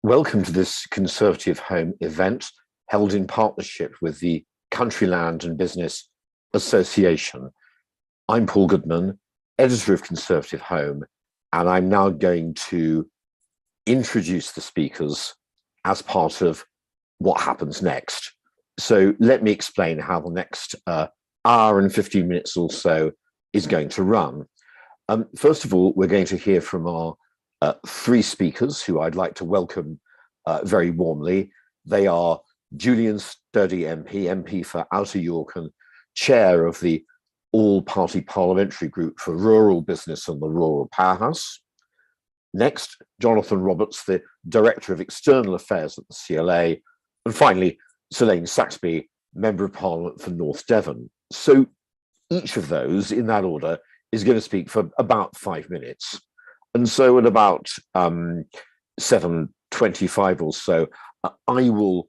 Welcome to this Conservative Home event held in partnership with the Country Land and Business Association. I'm Paul Goodman, editor of Conservative Home, and I'm now going to introduce the speakers as part of what happens next. So let me explain how the next hour and 15 minutes or so is going to run. First of all, we're going to hear from our three speakers who I'd like to welcome very warmly. They are Julian Sturdy MP for Outer York and chair of the All-Party Parliamentary Group for Rural Business and the Rural Powerhouse. Next, Jonathan Roberts, the Director of External Affairs at the CLA. And finally, Selaine Saxby, Member of Parliament for North Devon. So each of those, in that order, is going to speak for about 5 minutes. And so at about 7:25 or so, I will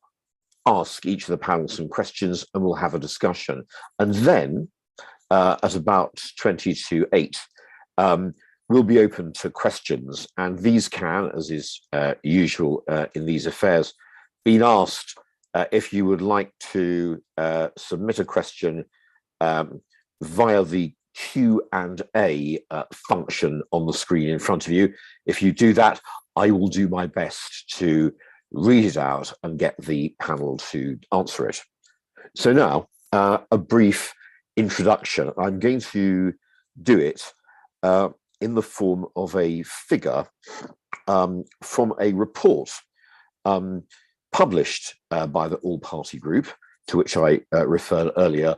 ask each of the panel some questions and we'll have a discussion. And then at about 20 to 8, we'll be open to questions. And these can, as is usual in these affairs, be asked if you would like to submit a question via the Q&A function on the screen in front of you. If you do that, I will do my best to read it out and get the panel to answer it. So now, a brief introduction. I'm going to do it in the form of a figure from a report published by the All-Party Group, to which I referred earlier,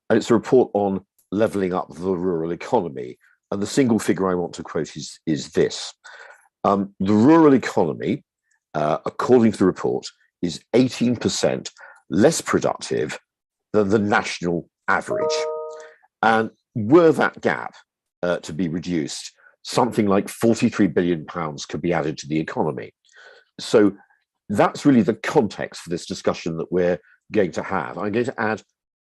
and it's a report on levelling up the rural economy. And the single figure I want to quote is this. The rural economy, according to the report, is 18% less productive than the national average. And were that gap to be reduced, something like £43 billion could be added to the economy. So that's really the context for this discussion that we're going to have. I'm going to add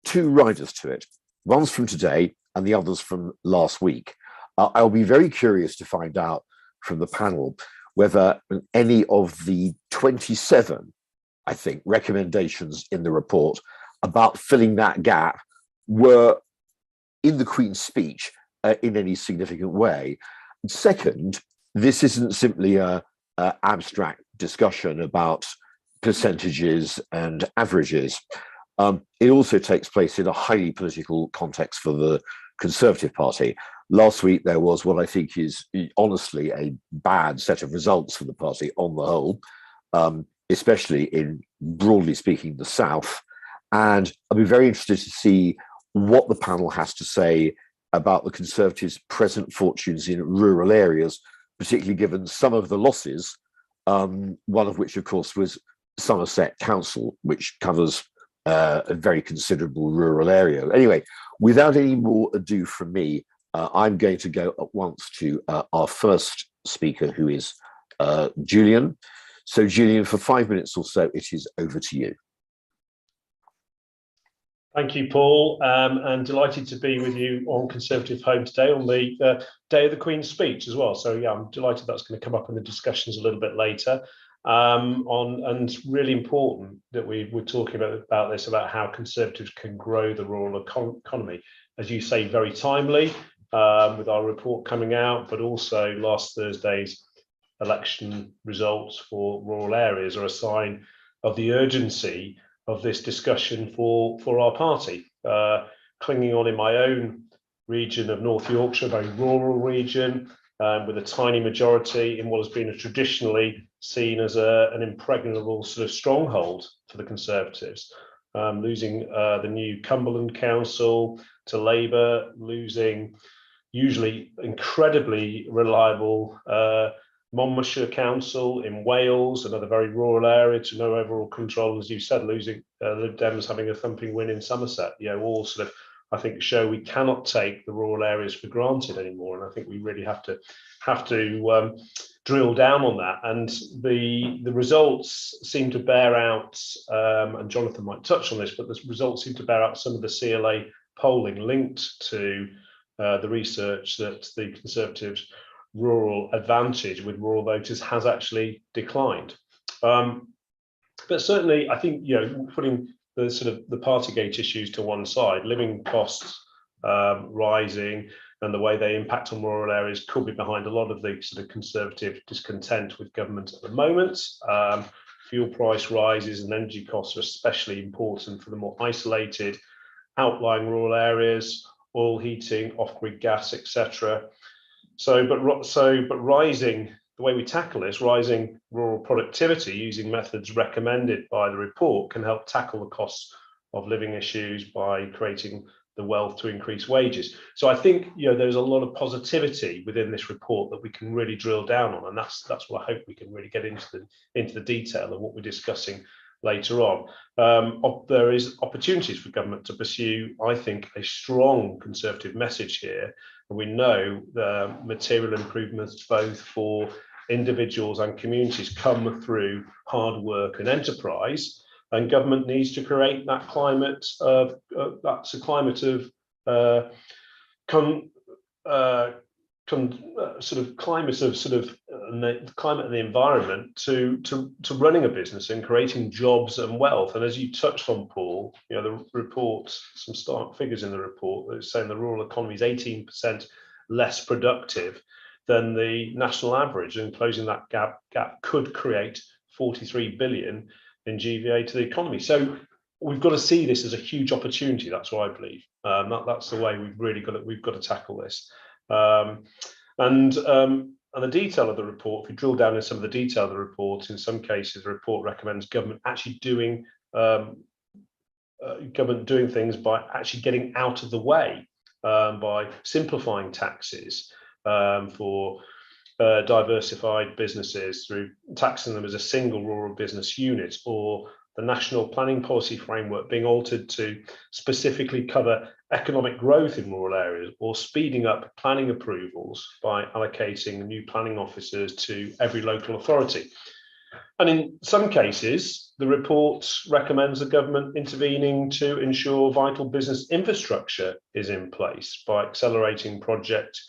two riders to it. One's from today and the other's from last week. I'll be very curious to find out from the panel whether any of the 27, I think, recommendations in the report about filling that gap were in the Queen's speech in any significant way. Second, this isn't simply an abstract discussion about percentages and averages. It also takes place in a highly political context for the Conservative Party. Last week, there was what I think is honestly a bad set of results for the party on the whole, especially in, broadly speaking, the South. And I'll be very interested to see what the panel has to say about the Conservatives' present fortunes in rural areas, particularly given some of the losses, one of which, of course, was Somerset Council, which covers a very considerable rural area. Anyway, without any more ado from me, I'm going to go at once to our first speaker, who is Julian. So Julian, for 5 minutes or so, it is over to you. Thank you, Paul, and delighted to be with you on Conservative Home today on the day of the Queen's speech as well. So yeah, I'm delighted that's going to come up in the discussions a little bit later. And really important that we're talking about this, about how Conservatives can grow the rural economy. As you say, very timely with our report coming out, but also last Thursday's election results for rural areas are a sign of the urgency of this discussion for our party. Clinging on in my own region of North Yorkshire, a very rural region, with a tiny majority in what has been traditionally seen as an impregnable sort of stronghold for the Conservatives, losing the new Cumberland Council to Labour, losing usually incredibly reliable Monmouthshire Council in Wales, another very rural area, to no overall control, as you said, losing the Lib Dems having a thumping win in Somerset. You know, all sort of, I think, show we cannot take the rural areas for granted anymore, and I think we really have to drill down on that. And the results seem to bear out, and Jonathan might touch on this, but the results seem to bear out some of the CLA polling linked to the research that the Conservatives' rural advantage with rural voters has actually declined. But certainly, I think, putting the sort of the Partygate issues to one side, living costs rising and the way they impact on rural areas could be behind a lot of the sort of Conservative discontent with government at the moment. Fuel price rises and energy costs are especially important for the more isolated, outlying rural areas, oil heating, off-grid gas, etc. But rising, the way we tackle this, rising rural productivity using methods recommended by the report can help tackle the costs of living issues by creating the wealth to increase wages. So I think there's a lot of positivity within this report that we can really drill down on, and that's what I hope we can really get into the detail of what we're discussing later on. There is opportunities for government to pursue, I think, a strong Conservative message here, and we know the material improvements both for individuals and communities come through hard work and enterprise. And government needs to create that climate of that's a climate of climate and the environment to running a business and creating jobs and wealth. And as you touched on, Paul, the report, some stark figures in the report that is saying the rural economy is 18% less productive than the national average, and closing that gap could create 43 billion in GVA to the economy. So we've got to see this as a huge opportunity. That's what I believe. That's the way we've got to tackle this. And the detail of the report, if we drill down in some of the detail of the report, in some cases the report recommends government actually doing things by actually getting out of the way, by simplifying taxes for diversified businesses through taxing them as a single rural business unit, or the national planning policy framework being altered to specifically cover economic growth in rural areas, or speeding up planning approvals by allocating new planning officers to every local authority. And in some cases, the report recommends the government intervening to ensure vital business infrastructure is in place by accelerating the project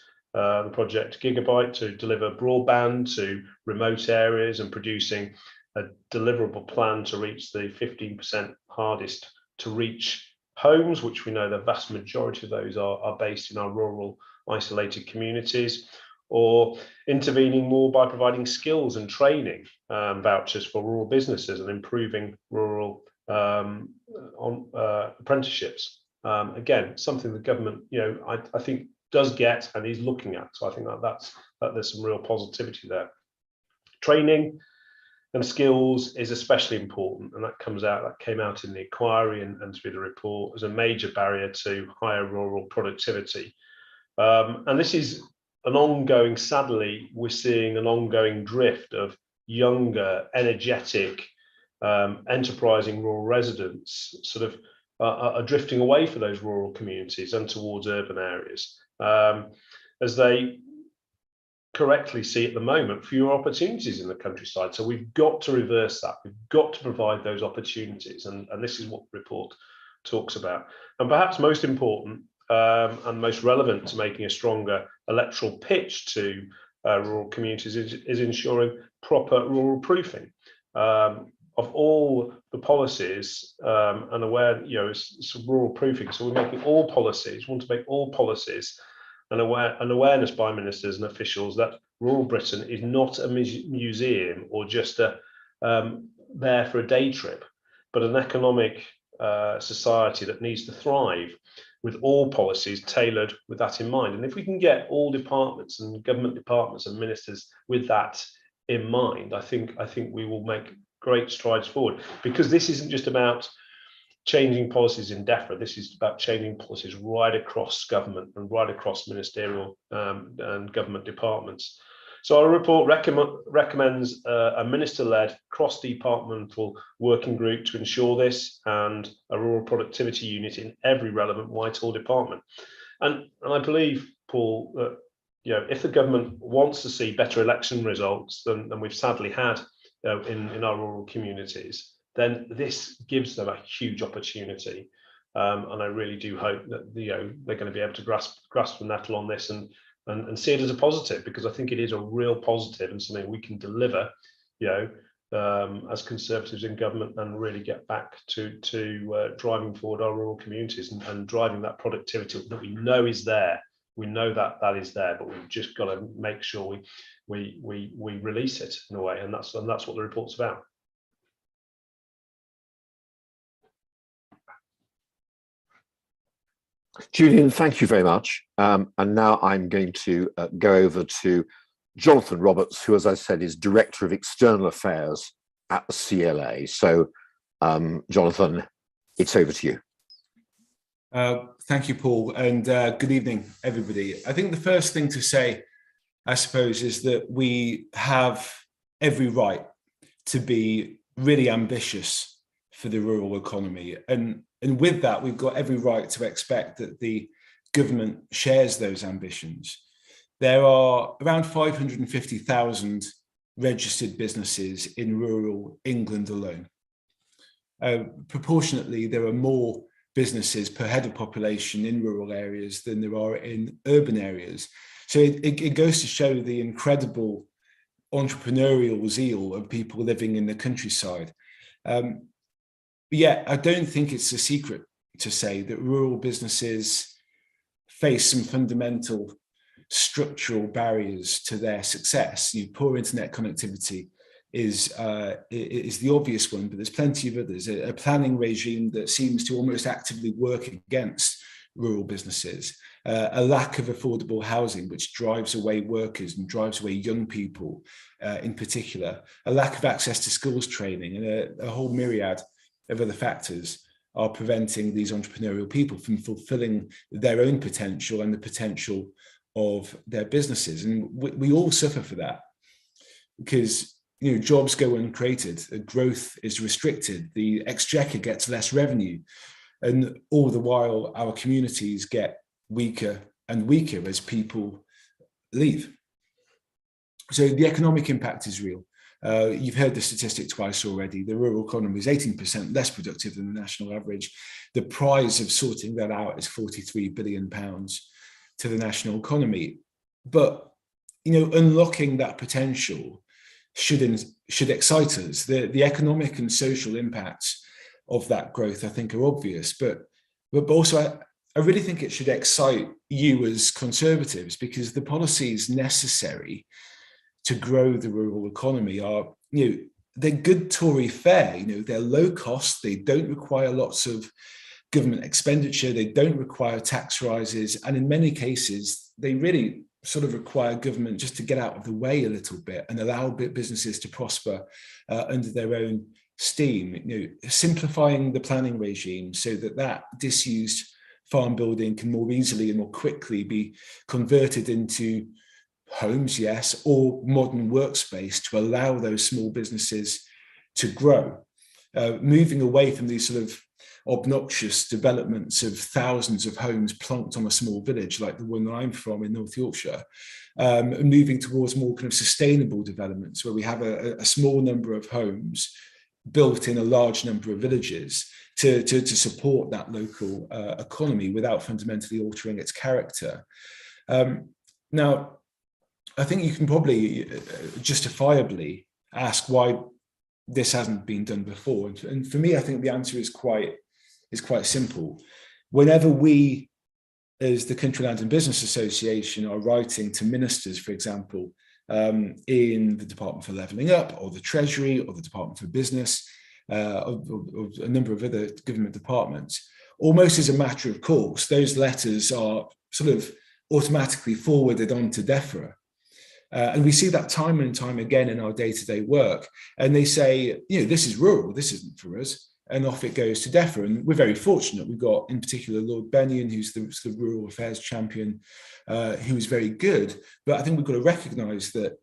Gigabyte to deliver broadband to remote areas and producing a deliverable plan to reach the 15% hardest to reach homes, which we know the vast majority of those are based in our rural isolated communities, or intervening more by providing skills and training vouchers for rural businesses and improving rural apprenticeships. Again, something the government, I think does get and is looking at. So I think that there's some real positivity there. Training and skills is especially important, and that came out in the inquiry and through the report as a major barrier to higher rural productivity. And this is an ongoing, sadly, we're seeing an ongoing drift of younger, energetic, enterprising rural residents sort of are drifting away from those rural communities and towards urban areas, as they correctly see at the moment fewer opportunities in the countryside. So we've got to reverse that. We've got to provide those opportunities, and this is what the report talks about. And perhaps most important and most relevant to making a stronger electoral pitch to rural communities is ensuring proper rural proofing. Of all the policies and aware, it's rural proofing. So we're making all policies, want to make all policies an awareness by ministers and officials that rural Britain is not a museum or just there for a day trip, but an economic society that needs to thrive, with all policies tailored with that in mind. And if we can get all departments and government departments and ministers with that in mind, I think we will make great strides forward, because this isn't just about changing policies in DEFRA. This is about changing policies right across government and right across ministerial and government departments. So our report recommends a minister-led cross-departmental working group to ensure this, and a rural productivity unit in every relevant Whitehall department. And I believe, Paul, that if the government wants to see better election results than we've sadly had in our rural communities, then this gives them a huge opportunity. And I really do hope that they're going to be able to grasp the nettle on this and see it as a positive, because I think it is a real positive and something we can deliver, as Conservatives in government and really get back to driving forward our rural communities and driving that productivity that we know is there. We know that that is there, but we've just got to make sure we release it in a way, and that's what the report's about. Julian, thank you very much. And now I'm going to go over to Jonathan Roberts, who, as I said, is Director of External Affairs at the CLA. So, Jonathan, it's over to you. Thank you, Paul, and good evening, everybody. I think the first thing to say, I suppose, is that we have every right to be really ambitious for the rural economy. And with that, we've got every right to expect that the government shares those ambitions. There are around 550,000 registered businesses in rural England alone. Proportionately, there are more businesses per head of population in rural areas than there are in urban areas. So it goes to show the incredible entrepreneurial zeal of people living in the countryside. Yet I don't think it's a secret to say that rural businesses face some fundamental structural barriers to their success. Poor internet connectivity is the obvious one, but there's plenty of others. A planning regime that seems to almost actively work against rural businesses, a lack of affordable housing, which drives away workers and drives away young people in particular, a lack of access to skills training, and a whole myriad of other factors are preventing these entrepreneurial people from fulfilling their own potential and the potential of their businesses. And we all suffer for that because jobs go uncreated, growth is restricted, the exchequer gets less revenue, and all the while our communities get weaker and weaker as people leave. So the economic impact is real. You've heard the statistic twice already. The rural economy is 18% less productive than the national average. The prize of sorting that out is £43 billion to the national economy. But, unlocking that potential should excite us. The economic and social impacts of that growth, I think, are obvious. But also, I really think it should excite you as Conservatives, because the policies necessary to grow the rural economy are, they're good Tory fare. They're low cost. They don't require lots of government expenditure. They don't require tax rises. And in many cases, they really sort of require government just to get out of the way a little bit and allow businesses to prosper under their own steam. Simplifying the planning regime so that disused farm building can more easily and more quickly be converted into homes, yes, or modern workspace to allow those small businesses to grow. Moving away from these sort of obnoxious developments of thousands of homes plonked on a small village like the one I'm from in North Yorkshire, moving towards more kind of sustainable developments where we have a small number of homes built in a large number of villages to support that local economy without fundamentally altering its character. Now, I think you can probably justifiably ask why this hasn't been done before. And for me, I think the answer is quite simple. Whenever we, as the Country Land and Business Association, are writing to ministers, for example, in the Department for Levelling Up or the Treasury or the Department for Business, or a number of other government departments, almost as a matter of course, those letters are sort of automatically forwarded on to DEFRA. And we see that time and time again in our day-to-day work. And they say, this is rural, this isn't for us. And off it goes to DEFRA. And we're very fortunate. We've got, in particular, Lord Bennion, who's the rural affairs champion, who is very good. But I think we've got to recognise that,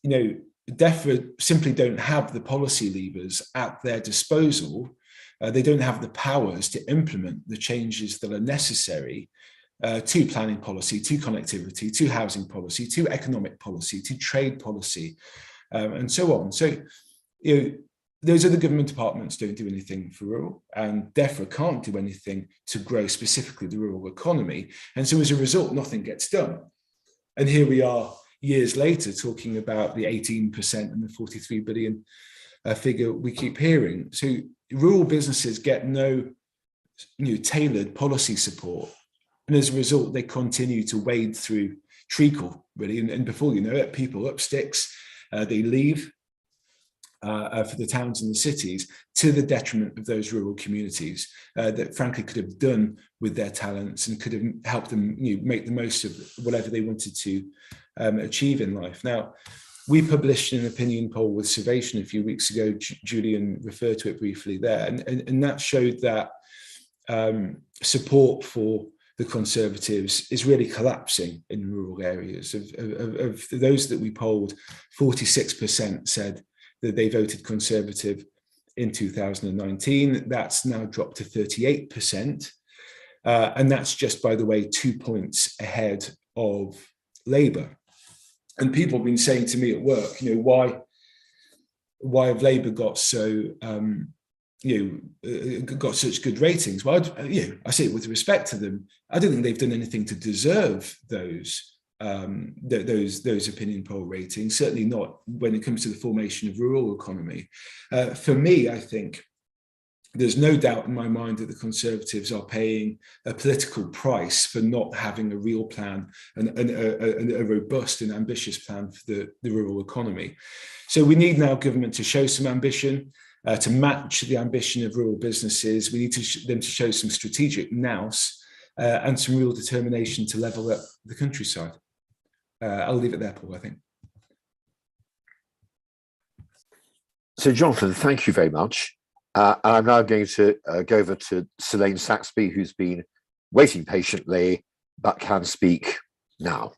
DEFRA simply don't have the policy levers at their disposal. They don't have the powers to implement the changes that are necessary to planning policy, to connectivity, to housing policy, to economic policy, to trade policy, and so on. So, those other government departments don't do anything for rural, and DEFRA can't do anything to grow specifically the rural economy. And so as a result, nothing gets done. And here we are years later talking about the 18% and the £43 billion figure we keep hearing. So rural businesses get no tailored policy support, and as a result, they continue to wade through treacle, really, and before you know it, people up sticks, they leave for the towns and the cities, to the detriment of those rural communities that frankly could have done with their talents and could have helped them make the most of whatever they wanted to achieve in life. Now, we published an opinion poll with Survation a few weeks ago. Julian referred to it briefly there, and that showed that support for the Conservatives is really collapsing in rural areas. Of those that we polled, 46% said that they voted Conservative in 2019. That's now dropped to 38%. And that's just, by the way, 2 points ahead of Labour. And people have been saying to me at work, why have Labour got so, got such good ratings? Well, I say it with respect to them. I don't think they've done anything to deserve those opinion poll ratings, certainly not when it comes to the formation of rural economy. For me, I think there's no doubt in my mind that the Conservatives are paying a political price for not having a real plan and a robust and ambitious plan for the rural economy. So we need now government to show some ambition, to match the ambition of rural businesses. We need them to show some strategic nous and some real determination to level up the countryside. I'll leave it there, Paul, I think. So, Jonathan, thank you very much. And I'm now going to go over to Selaine Saxby, who's been waiting patiently, but can speak now.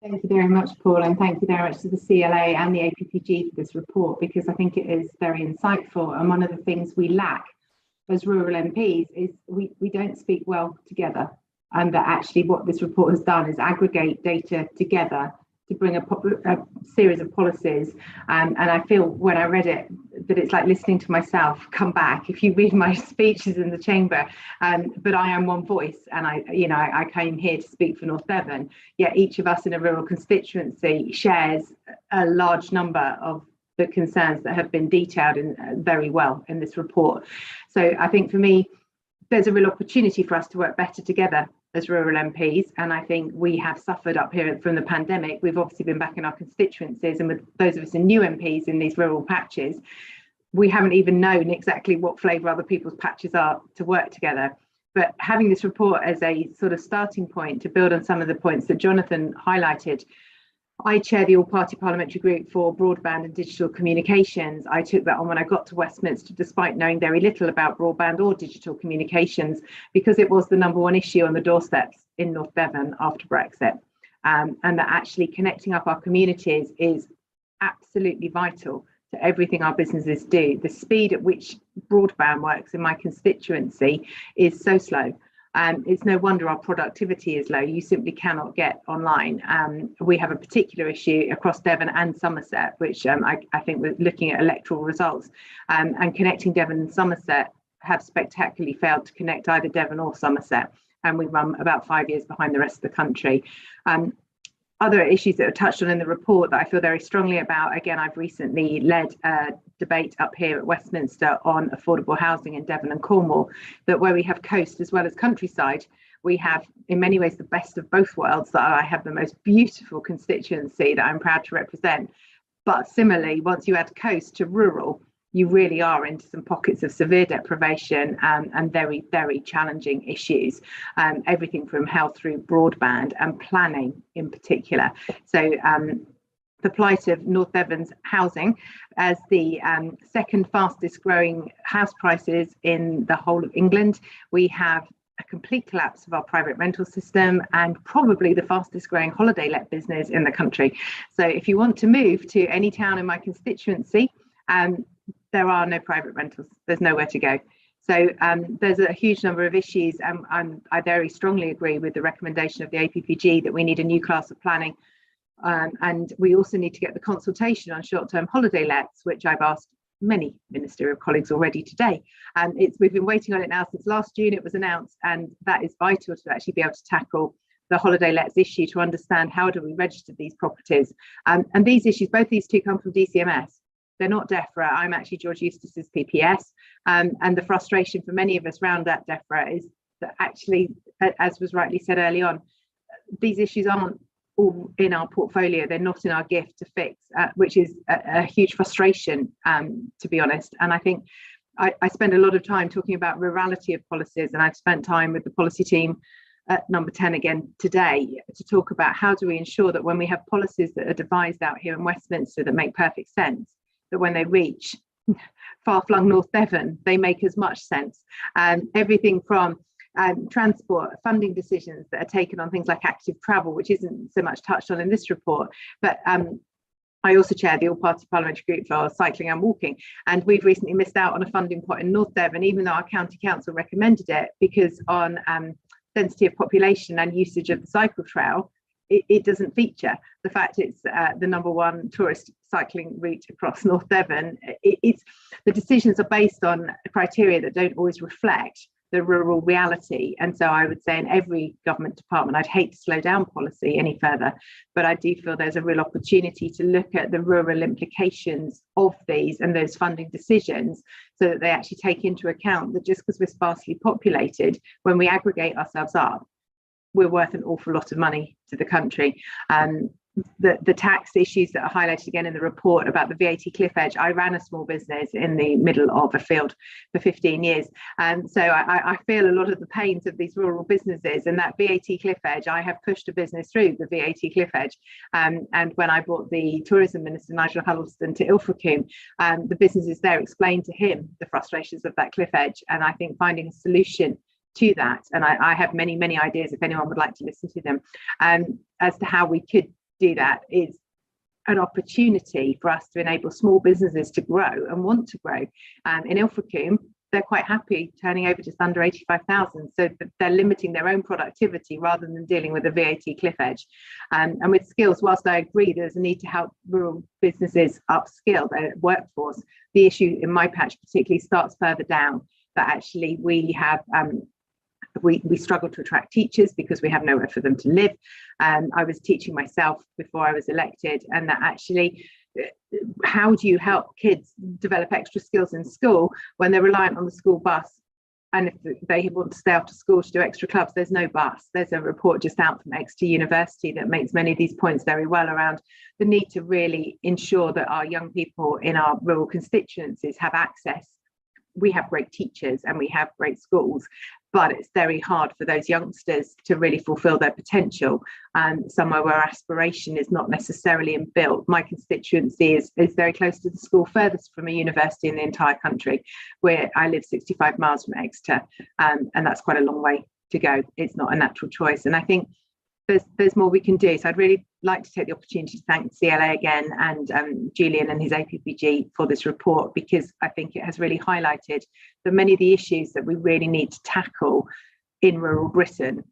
Thank you very much, Paul, and thank you very much to the CLA and the APPG for this report, because I think it is very insightful. And one of the things we lack as rural MPs is we don't speak well together. And that actually what this report has done is aggregate data together to bring a series of policies. And I feel when I read it that it's like listening to myself come back. If you read my speeches in the chamber, but I am one voice, and I came here to speak for North Devon, yet each of us in a rural constituency shares a large number of the concerns that have been detailed very well in this report. So I think for me, there's a real opportunity for us to work better together as rural MPs, and I think we have suffered up here from the pandemic. We've obviously been back in our constituencies, and with those of us in new MPs in these rural patches, we haven't even known exactly what flavour other people's patches are to work together. But having this report as a sort of starting point to build on some of the points that Jonathan highlighted, I chair the All-Party Parliamentary Group for Broadband and Digital Communications. I took that on when I got to Westminster, despite knowing very little about broadband or digital communications, because it was the #1 issue on the doorsteps in North Devon after Brexit. And that actually connecting up our communities is absolutely vital to everything our businesses do. The speed at which broadband works in my constituency is so slow. It's no wonder our productivity is low. You simply cannot get online. We have a particular issue across Devon and Somerset, which I think we're looking at electoral results, and connecting Devon and Somerset have spectacularly failed to connect either Devon or Somerset, and we run about 5 years behind the rest of the country. Other issues that are touched on in the report that I feel very strongly about, again, I've recently led a debate up here at Westminster on affordable housing in Devon and Cornwall, that where we have coast as well as countryside, we have in many ways the best of both worlds, that I have the most beautiful constituency that I'm proud to represent. But similarly, once you add coast to rural, you really are into some pockets of severe deprivation and very, very challenging issues, everything from health through broadband and planning in particular. So the plight of North Devon's housing as the second fastest growing house prices in the whole of England. We have a complete collapse of our private rental system and probably the fastest growing holiday let business in the country. So if you want to move to any town in my constituency, there are no private rentals. There's nowhere to go. So there's a huge number of issues, and I very strongly agree with the recommendation of the APPG that we need a new class of planning, and we also need to get the consultation on short-term holiday lets, which I've asked many ministerial colleagues already today. We've been waiting on it now since last June. It was announced, and that is vital to actually be able to tackle the holiday lets issue, to understand how do we register these properties. And these issues, both these two come from DCMS. They're not DEFRA. I'm actually George Eustace's PPS. And the frustration for many of us around that DEFRA is that actually, as was rightly said early on, these issues aren't all in our portfolio. They're not in our gift to fix, which is a huge frustration, to be honest. And I think I spend a lot of time talking about rurality of policies, and I've spent time with the policy team at number 10 again today to talk about how do we ensure that when we have policies that are devised out here in Westminster that make perfect sense, that when they reach far-flung North Devon, they make as much sense. And everything from transport, funding decisions that are taken on things like active travel, which isn't so much touched on in this report, but I also chair the All-Party Parliamentary Group for cycling and walking, and we've recently missed out on a funding pot in North Devon, even though our county council recommended it, because on density of population and usage of the cycle trail, it doesn't feature. The fact it's the #1 tourist cycling route across North Devon, the decisions are based on criteria that don't always reflect the rural reality. And so I would say in every government department, I'd hate to slow down policy any further, but I do feel there's a real opportunity to look at the rural implications of these and those funding decisions, so that they actually take into account that just because we're sparsely populated, when we aggregate ourselves up, we're worth an awful lot of money to the country. The tax issues that are highlighted again in the report about the VAT cliff edge. I ran a small business in the middle of a field for 15 years. And so I feel a lot of the pains of these rural businesses, and that VAT cliff edge. I have pushed a business through the VAT cliff edge. And when I brought the tourism minister, Nigel Huddleston, to Ilfracombe, the businesses there explained to him the frustrations of that cliff edge. And I think finding a solution to that, and I have many ideas if anyone would like to listen to them, as to how we could do that, is an opportunity for us to enable small businesses to grow and want to grow. In Ilfracombe, they're quite happy turning over just under 85,000, so they're limiting their own productivity rather than dealing with a VAT cliff edge. And with skills, whilst I agree there's a need to help rural businesses upskill their workforce, the issue in my patch particularly starts further down, that actually we have we struggle to attract teachers because we have nowhere for them to live. I was teaching myself before I was elected, and that actually, how do you help kids develop extra skills in school when they're reliant on the school bus? And if they want to stay after school to do extra clubs, there's no bus. There's a report just out from Exeter University that makes many of these points very well around the need to really ensure that our young people in our rural constituencies have access. We have great teachers and we have great schools, but it's very hard for those youngsters to really fulfill their potential, somewhere where aspiration is not necessarily inbuilt. My constituency is very close to the school furthest from a university in the entire country, where I live 65 miles from Exeter, and that's quite a long way to go. It's not a natural choice, and I think there's more we can do. So I'd really like to take the opportunity to thank CLA again and Julian and his APPG for this report, because I think it has really highlighted that many of the issues that we really need to tackle in rural Britain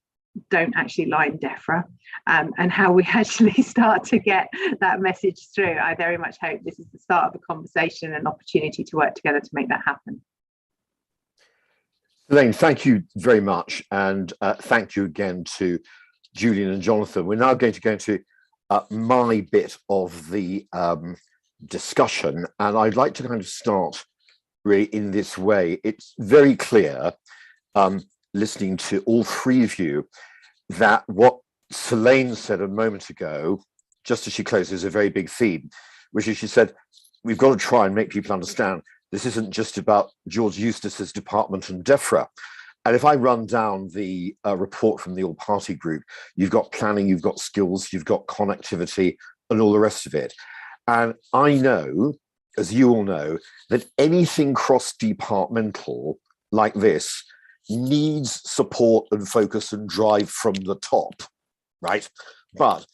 don't actually lie in DEFRA, and how we actually start to get that message through. I very much hope this is the start of a conversation and opportunity to work together to make that happen. Selaine, thank you very much, and thank you again to Julian and Jonathan. We're now going to go into my bit of the discussion, and I'd like to kind of start really in this way. It's very clear, listening to all three of you, that what Selaine said a moment ago, just as she closed, is a very big theme, which is she said, we've got to try and make people understand this isn't just about George Eustace's department and DEFRA. And if I run down the report from the All-Party Group, you've got planning, you've got skills, you've got connectivity, and all the rest of it. And I know, as you all know, that anything cross-departmental like this needs support and focus and drive from the top, right? But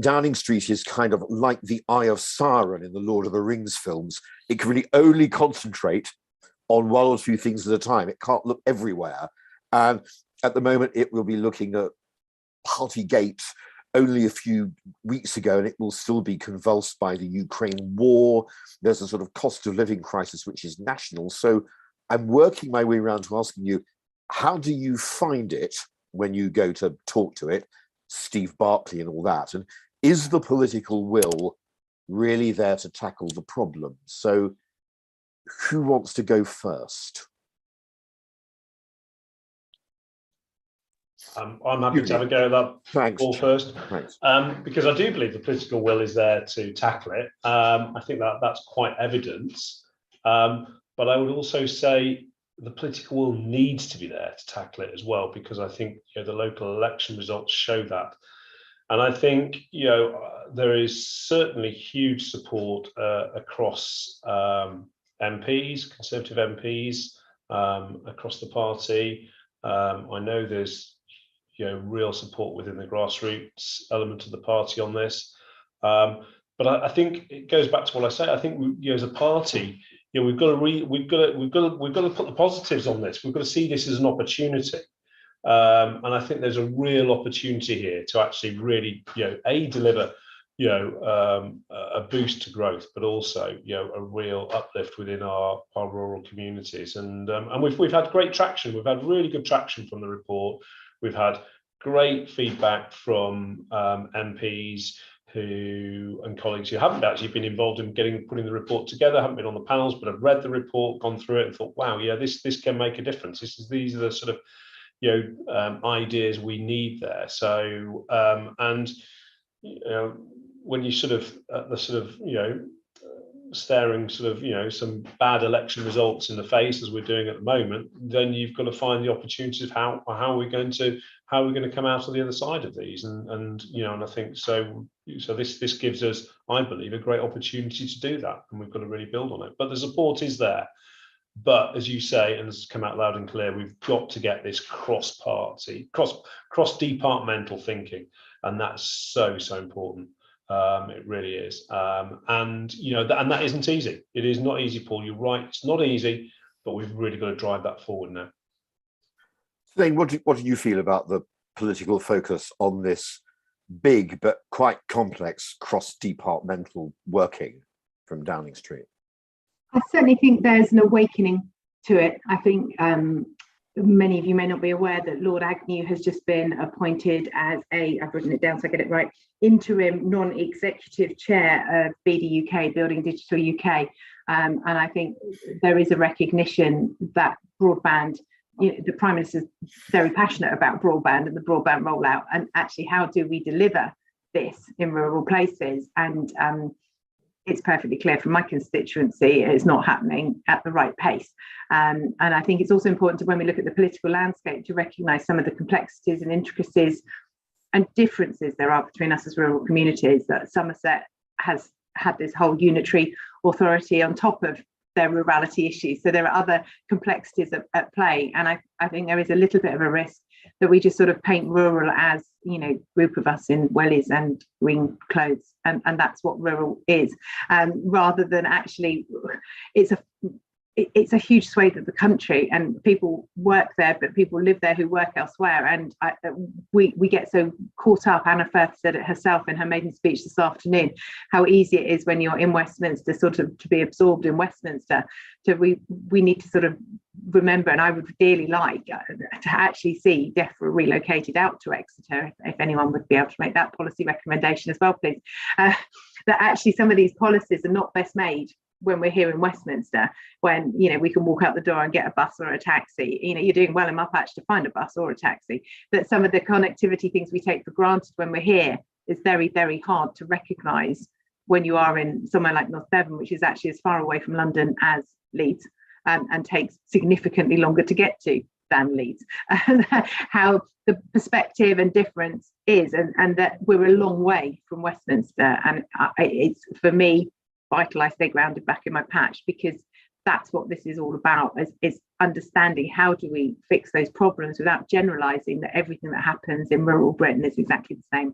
Downing Street is kind of like the Eye of Sauron in the Lord of the Rings films. It can really only concentrate on one or two things at a time. It can't look everywhere. And at the moment, it will be looking at Partygate only a few weeks ago, and it will still be convulsed by the Ukraine war. There's a sort of cost of living crisis, which is national. So I'm working my way around to asking you, how do you find it when you go to talk to it, Steve Barclay and all that? And is the political will really there to tackle the problem. So who wants to go first? I'm happy to have a go at that. Thanks. All first. Thanks. Because I do believe the political will is there to tackle it. I think that's quite evident. But I would also say the political will needs to be there to tackle it as well, because I think the local election results show that. And I think there is certainly huge support across MPs, Conservative MPs, across the party. I know there's real support within the grassroots element of the party on this. But I think it goes back to what I say. I think as a party, we've got to put the positives on this. We've got to see this as an opportunity. And I think there's a real opportunity here to actually really, deliver, a boost to growth, but also, a real uplift within our rural communities. And we've had great traction. We've had really good traction from the report. We've had great feedback from MPs and colleagues who haven't actually been involved in putting the report together, haven't been on the panels, but have read the report, gone through it, and thought, wow, this can make a difference. These are the sort of ideas we need there. So when you sort of staring some bad election results in the face, as we're doing at the moment, then you've got to find the opportunities of how we're going to come out of the other side of these, and I think so this gives us, I believe, a great opportunity to do that, and we've got to really build on it. But the support is there. But as you say, and has come out loud and clear, we've got to get this cross-party, cross-departmental thinking, and that's so important. It really is, and that isn't easy. It is not easy, Paul. You're right. It's not easy, but we've really got to drive that forward now. Selaine, what do you feel about the political focus on this big but quite complex cross-departmental working from Downing Street? I certainly think there's an awakening to it. I think many of you may not be aware that Lord Agnew has just been appointed as I've written it down so I get it right, interim non-executive chair of BD UK, Building Digital UK. And I think there is a recognition that broadband, the Prime Minister's very passionate about broadband and the broadband rollout, and actually how do we deliver this in rural places? And it's perfectly clear from my constituency it's not happening at the right pace. And I think it's also important to, when we look at the political landscape, to recognise some of the complexities and intricacies and differences there are between us as rural communities. That Somerset has had this whole unitary authority on top of their rurality issues. So there are other complexities at play. And I think there is a little bit of a risk that we just sort of paint rural as, group of us in wellies and green clothes. And that's what rural is. Rather than actually, it's a huge swathe of the country, and people work there, but people live there who work elsewhere. And we get so caught up. Anna Firth said it herself in her maiden speech this afternoon, how easy it is when you're in Westminster sort of to be absorbed in Westminster. So we need to sort of remember, and I would dearly like to actually see DEFRA relocated out to Exeter, if anyone would be able to make that policy recommendation as well, please. That actually some of these policies are not best made when we're here in Westminster, when we can walk out the door and get a bus or a taxi. You're doing well in my patch to find a bus or a taxi. That some of the connectivity things we take for granted when we're here is very, very hard to recognise when you are in somewhere like North Devon, which is actually as far away from London as Leeds, and takes significantly longer to get to than Leeds. How the perspective and difference is, and that we're a long way from Westminster. And it's, for me, vital I stay grounded back in my patch, because that's what this is all about, is understanding how do we fix those problems without generalising that everything that happens in rural Britain is exactly the same.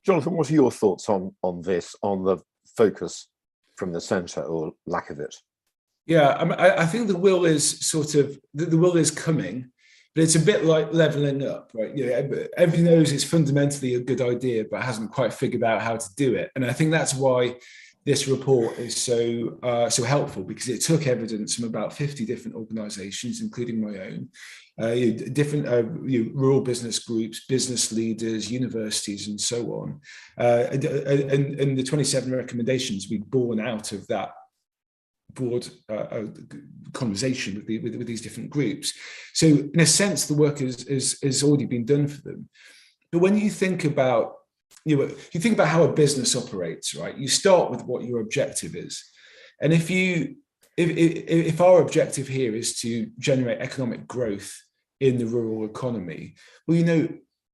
Jonathan, what are your thoughts on this, on the focus from the centre or lack of it? Yeah, I think the will is the will is coming, but it's a bit like levelling up, right? Everybody knows it's fundamentally a good idea, but hasn't quite figured out how to do it. And I think that's why this report is so helpful, because it took evidence from about 50 different organisations, including my own, different rural business groups, business leaders, universities, and so on. And the 27 recommendations we born out of that broad conversation with these different groups. So in a sense, the work has already been done for them. But when you think about you think about how a business operates, right? You start with what your objective is, and if our objective here is to generate economic growth in the rural economy, well,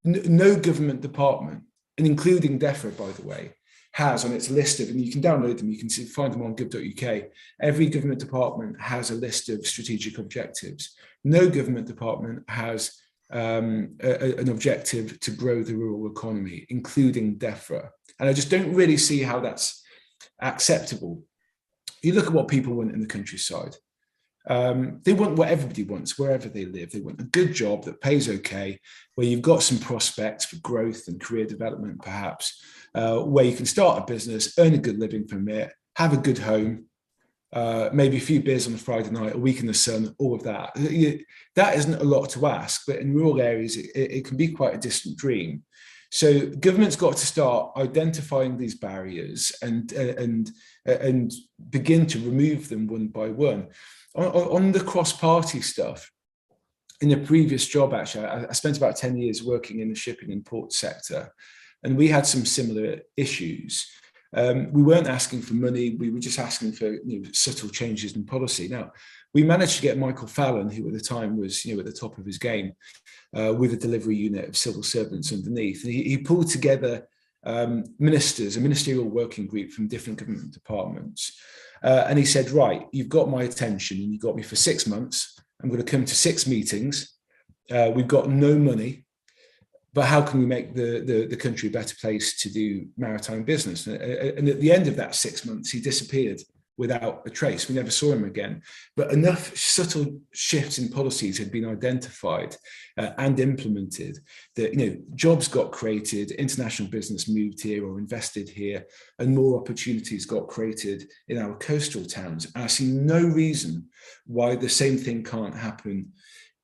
no government department, and including DEFRA, by the way, has on its list of, and you can download them, you can find them on gov.uk, every government department has a list of strategic objectives. No government department has an objective to grow the rural economy, including DEFRA. And I just don't really see how that's acceptable. You look at what people want in the countryside. They want what everybody wants, wherever they live. They want a good job that pays okay, where you've got some prospects for growth and career development, perhaps, where you can start a business, earn a good living from it, have a good home, maybe a few beers on a Friday night, a week in the sun, all of that. That isn't a lot to ask, but in rural areas, it can be quite a distant dream. So government's got to start identifying these barriers and begin to remove them one by one. On the cross-party stuff, in a previous job, actually, I spent about 10 years working in the shipping and port sector, and we had some similar issues. We weren't asking for money, we were just asking for subtle changes in policy. Now, we managed to get Michael Fallon, who at the time was at the top of his game, with a delivery unit of civil servants underneath. And he pulled together ministers, a ministerial working group from different government departments. And he said, right, you've got my attention and you've got me for 6 months. I'm going to come to 6 meetings. We've got no money, but how can we make the country a better place to do maritime business? And at the end of that 6 months, he disappeared without a trace. We never saw him again. But enough subtle shifts in policies had been identified and implemented that jobs got created, international business moved here or invested here, and more opportunities got created in our coastal towns. And I see no reason why the same thing can't happen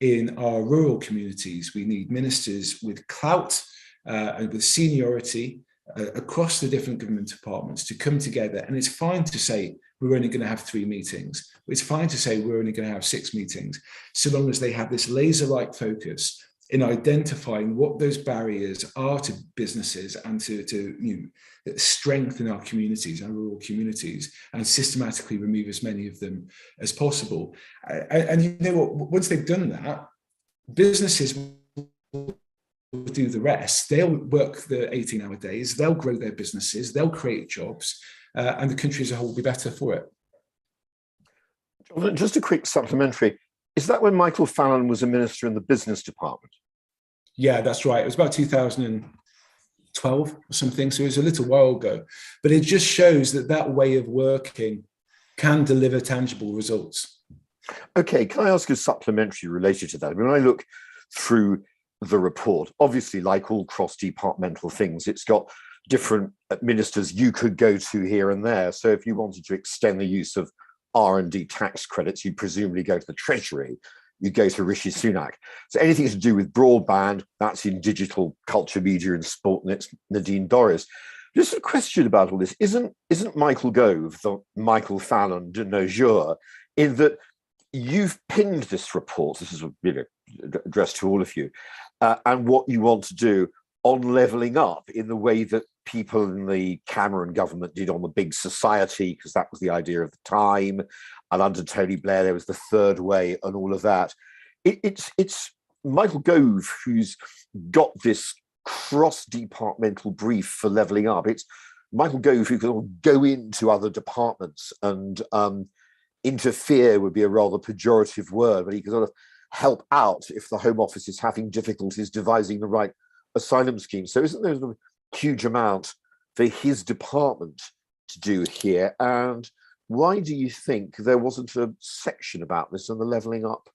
in our rural communities. We need ministers with clout and with seniority across the different government departments to come together. And it's fine to say we're only going to have 3 meetings. It's fine to say we're only going to have 6 meetings, so long as they have this laser-like focus in identifying what those barriers are to businesses and to strengthen our communities, our rural communities, and systematically remove as many of them as possible. And you know what? Once they've done that, businesses will do the rest. They'll work the 18-hour days, they'll grow their businesses, they'll create jobs, and the country as a whole will be better for it. Just a quick supplementary. Is that when Michael Fallon was a minister in the business department? Yeah, that's right. It was about 2012 or something. So it was a little while ago. But it just shows that way of working can deliver tangible results. Okay, can I ask a supplementary related to that? When I look through the report, obviously, like all cross-departmental things, it's got different ministers you could go to here and there. So if you wanted to extend the use of R&D tax credits, you'd presumably go to the Treasury, you go to Rishi Sunak. So anything to do with broadband, that's in digital, culture, media and sport, and it's Nadine Dorries. Just a question about all this. Isn't Michael Gove the Michael Fallon de nos jours, in that you've pinned this report, this is addressed to all of you, and what you want to do on levelling up in the way that people in the Cameron government did on the big society, because that was the idea of the time. And under Tony Blair, there was the third way and all of that. It's Michael Gove who's got this cross-departmental brief for levelling up. It's Michael Gove who can go into other departments and interfere would be a rather pejorative word, but he can sort of help out if the Home Office is having difficulties devising the right asylum scheme. So isn't there a huge amount for his department to do here? And why do you think there wasn't a section about this in the levelling up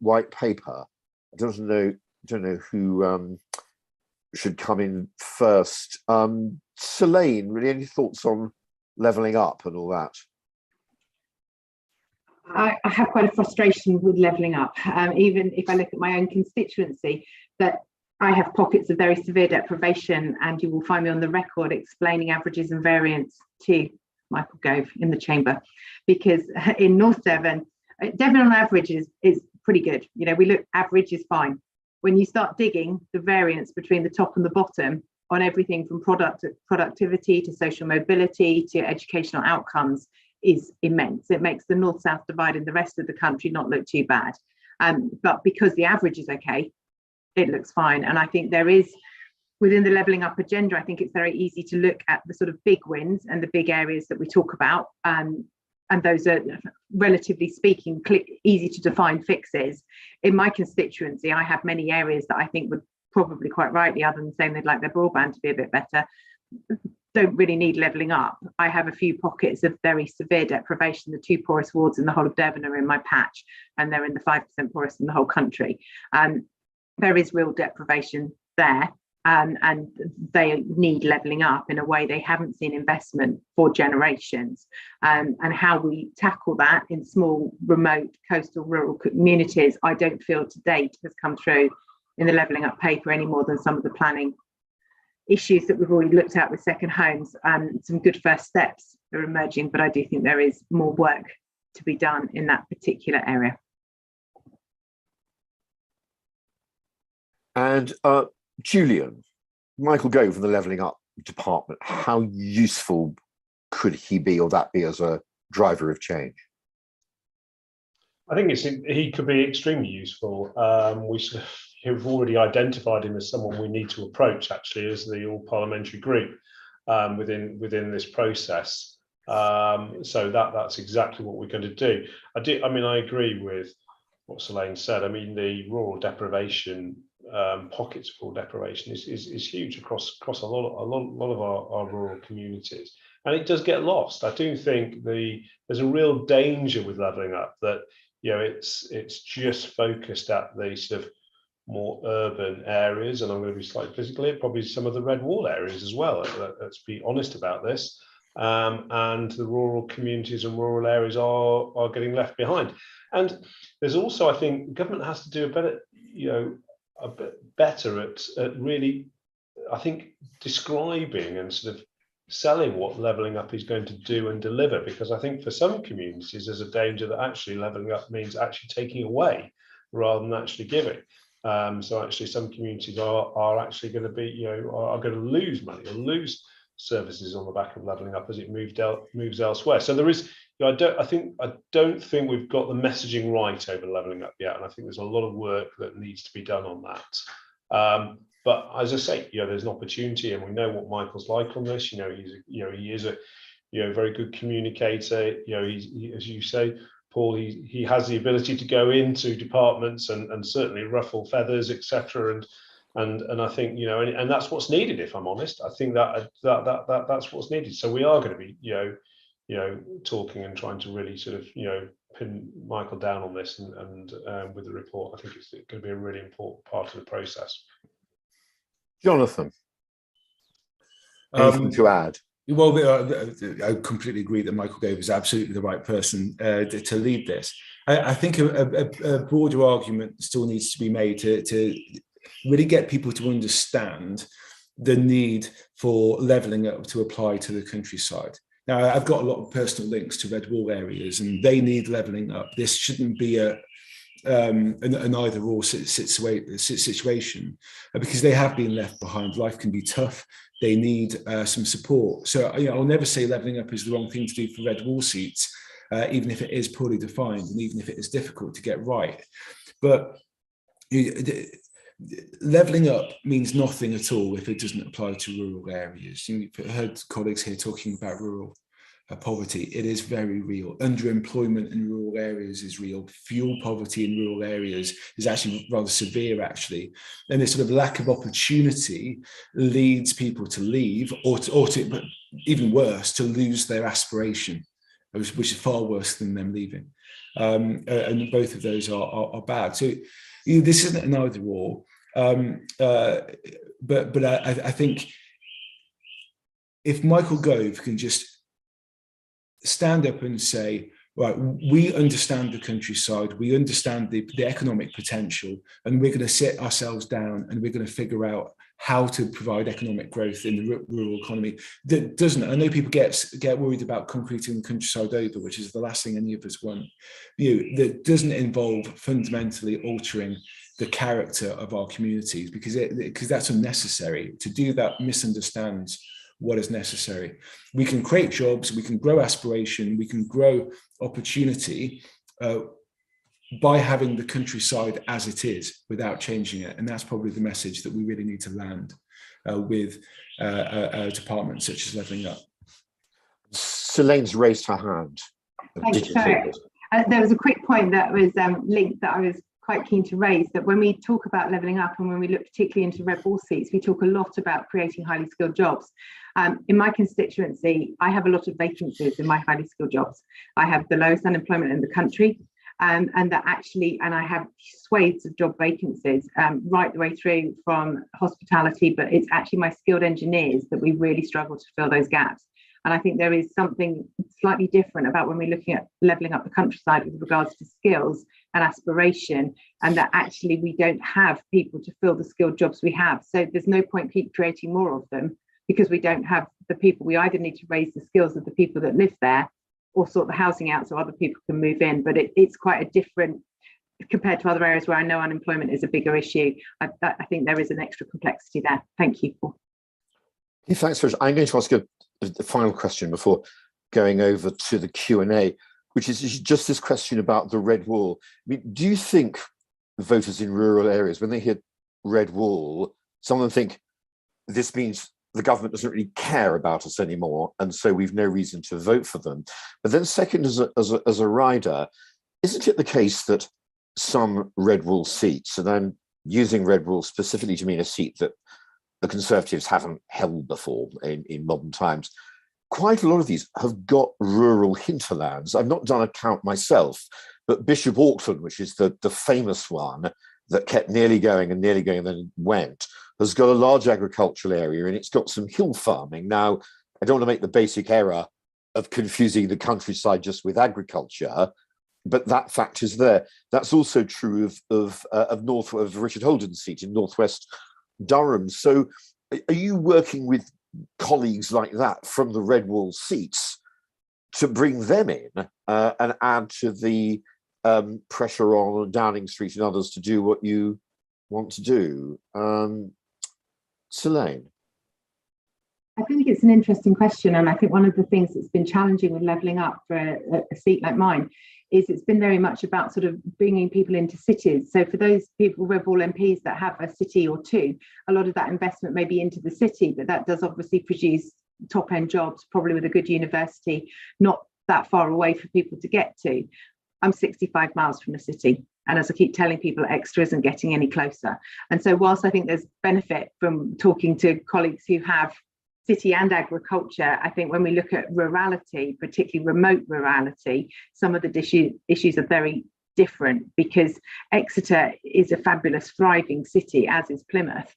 white paper? I don't know who should come in first. Selaine, really, any thoughts on levelling up and all that? I have quite a frustration with levelling up, even if I look at my own constituency, that I have pockets of very severe deprivation, and you will find me on the record explaining averages and variance to Michael Gove in the chamber, because in North Devon, Devon on average is pretty good. You know, we look, average is fine. When you start digging, the variance between the top and the bottom on everything from productivity to social mobility to educational outcomes is immense. It makes the north-south divide in the rest of the country not look too bad. But because the average is okay, it looks fine. And I think there is, within the levelling up agenda, I think it's very easy to look at the sort of big wins and the big areas that we talk about. And those are, relatively speaking, easy to define fixes. In my constituency, I have many areas that I think would probably quite rightly, other than saying they'd like their broadband to be a bit better, don't really need levelling up. I have a few pockets of very severe deprivation. The 2 poorest wards in the whole of Devon are in my patch, and they're in the 5% poorest in the whole country. There is real deprivation there, and they need levelling up in a way they haven't seen investment for generations. And how we tackle that in small, remote, coastal, rural communities, I don't feel to date has come through in the levelling up paper any more than some of the planning issues that we've already looked at with second homes. Some good first steps are emerging, but I do think there is more work to be done in that particular area. And Julian, Michael Gove from the Levelling Up department, how useful could he be, or that be, as a driver of change? I think he could be extremely useful. We sort of have already identified him as someone we need to approach, actually, as the All-Parliamentary Group within this process. So that's exactly what we're going to do. I mean, I agree with what Selaine said. I mean, the rural deprivation, pockets of rural deprivation is huge across a lot of our rural communities, and it does get lost. I do think there's a real danger with levelling up that, you know, it's just focused at the sort of more urban areas, and I'm going to be slightly physical here, probably some of the Redwall areas as well. Let's be honest about this. And the rural communities and rural areas are getting left behind. And there's also, I think, government has to do a bit better at really, I think, describing and sort of selling what levelling up is going to do and deliver, because I think for some communities there's a danger that actually levelling up means actually taking away rather than actually giving. So actually some communities are actually going to be, are going to lose money or lose services on the back of levelling up as it moves elsewhere. So there is, I don't think we've got the messaging right over levelling up yet, and I think there's a lot of work that needs to be done on that. But as I say, there's an opportunity, and we know what Michael's like on this. He is a very good communicator. He, as you say, Paul, he has the ability to go into departments and certainly ruffle feathers, etc. And I think, and that's what's needed. If I'm honest, I think that's what's needed. So we are going to be, talking and trying to really sort of, pin Michael down on this, and with the report, I think it's going to be a really important part of the process. Jonathan, anything to add? Well, I completely agree that Michael Gove is absolutely the right person to lead this. I think a broader argument still needs to be made to really get people to understand the need for levelling up to apply to the countryside. Now, I've got a lot of personal links to Redwall areas, and they need levelling up. This shouldn't be an either-or situation, because they have been left behind. Life can be tough. They need some support. So I'll never say levelling up is the wrong thing to do for Redwall seats, even if it is poorly defined and even if it is difficult to get right. But levelling up means nothing at all if it doesn't apply to rural areas. You've heard colleagues here talking about rural poverty. It is very real. Underemployment in rural areas is real. Fuel poverty in rural areas is actually rather severe, actually. And this sort of lack of opportunity leads people to leave, or to, but even worse, to lose their aspiration, which is far worse than them leaving. And both of those are bad. So this isn't an either-or, but I think if Michael Gove can just stand up and say, right, we understand the countryside, we understand the economic potential, and we're going to sit ourselves down and we're going to figure out how to provide economic growth in the rural economy that doesn't, I know people get worried about concreting the countryside over, which is the last thing any of us want, that doesn't involve fundamentally altering the character of our communities, because that's unnecessary. To do that misunderstands what is necessary. We can create jobs, we can grow aspiration, we can grow opportunity by having the countryside as it is without changing it. And that's probably the message that we really need to land with a department such as Levelling Up. Selaine's raised her hand. Thanks. There was a quick point that was linked that I was quite keen to raise, that when we talk about levelling up and when we look particularly into Redwall seats, we talk a lot about creating highly skilled jobs. In my constituency, I have a lot of vacancies in my highly skilled jobs. I have the lowest unemployment in the country, and I have swathes of job vacancies right the way through from hospitality, but it's actually my skilled engineers that we really struggle to fill those gaps. And I think there is something slightly different about when we're looking at levelling up the countryside with regards to skills and aspiration, and that actually we don't have people to fill the skilled jobs we have. So there's no point keep creating more of them because we don't have the people. We either need to raise the skills of the people that live there or sort the housing out so other people can move in. But it's quite a different, compared to other areas where I know unemployment is a bigger issue. I think there is an extra complexity there. Thank you. Thanks very much. I'm going to ask a final question before going over to the Q&A, which is just this question about the red wall. I mean, do you think voters in rural areas, when they hear red wall, some of them think this means the government doesn't really care about us anymore, and so we've no reason to vote for them? But then second, as a rider, isn't it the case that some red wall seats, and I'm using red wall specifically to mean a seat that the Conservatives haven't held before in modern times, quite a lot of these have got rural hinterlands. I've not done a count myself, but Bishop Auckland, which is the famous one that kept nearly going and then went, has got a large agricultural area and it's got some hill farming. Now, I don't want to make the basic error of confusing the countryside just with agriculture, but that fact is there. That's also true of Richard Holden's seat in northwest Durham. So are you working with colleagues like that from the Redwall seats to bring them in and add to the pressure on Downing Street and others to do what you want to do? Selaine? I think it's an interesting question, and I think one of the things that's been challenging with levelling up for a seat like mine is it's been very much about sort of bringing people into cities. So for those people, Redwall MPs that have a city or two, a lot of that investment may be into the city, but that does obviously produce top-end jobs, probably with a good university, not that far away for people to get to. I'm 65 miles from the city, and as I keep telling people, Exeter isn't getting any closer. And so whilst I think there's benefit from talking to colleagues who have city and agriculture, I think when we look at rurality, particularly remote rurality, some of the issues are very different, because Exeter is a fabulous, thriving city, as is Plymouth,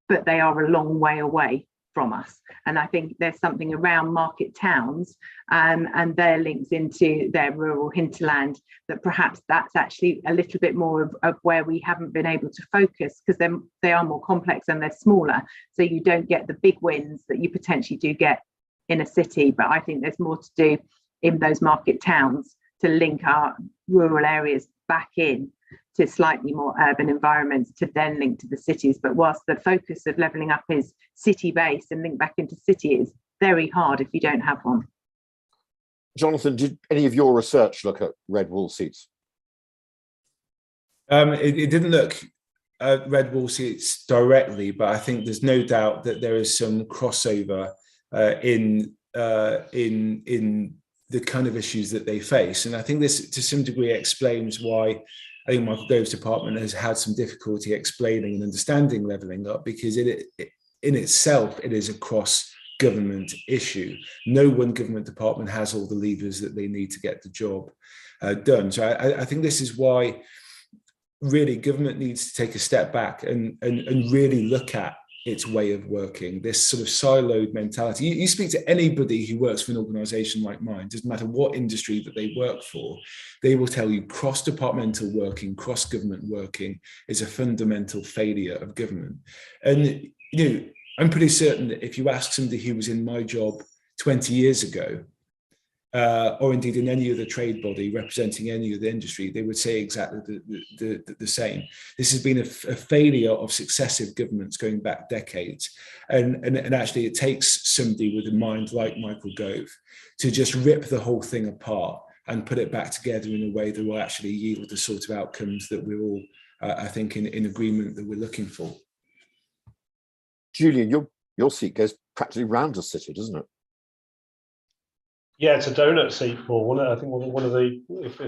but they are a long way away from us. And I think there's something around market towns and their links into their rural hinterland that perhaps that's actually a little bit more of where we haven't been able to focus, because they are more complex and they're smaller. So you don't get the big wins that you potentially do get in a city. But I think there's more to do in those market towns to link our rural areas back in to slightly more urban environments to then link to the cities. But whilst the focus of levelling up is city-based and link back into city, is very hard if you don't have one. Jonathan, did any of your research look at red wall seats? It didn't look at red wall seats directly, but I think there's no doubt that there is some crossover in the kind of issues that they face. And I think this to some degree explains why I think Michael Gove's department has had some difficulty explaining and understanding levelling up, because in itself, it is a cross-government issue. No one government department has all the levers that they need to get the job done. So I think this is why really government needs to take a step back and really look at its way of working, this sort of siloed mentality. You speak to anybody who works for an organisation like mine, doesn't matter what industry that they work for, they will tell you cross-departmental working, cross-government working is a fundamental failure of government. And I'm pretty certain that if you ask somebody who was in my job 20 years ago, or indeed in any other trade body representing any other industry, they would say exactly the same. This has been a failure of successive governments going back decades. And actually it takes somebody with a mind like Michael Gove to just rip the whole thing apart and put it back together in a way that will actually yield the sort of outcomes that we're all, I think, in agreement that we're looking for. Julian, your seat goes practically round the city, doesn't it? Yeah, it's a donut seat for one. I think one of the, if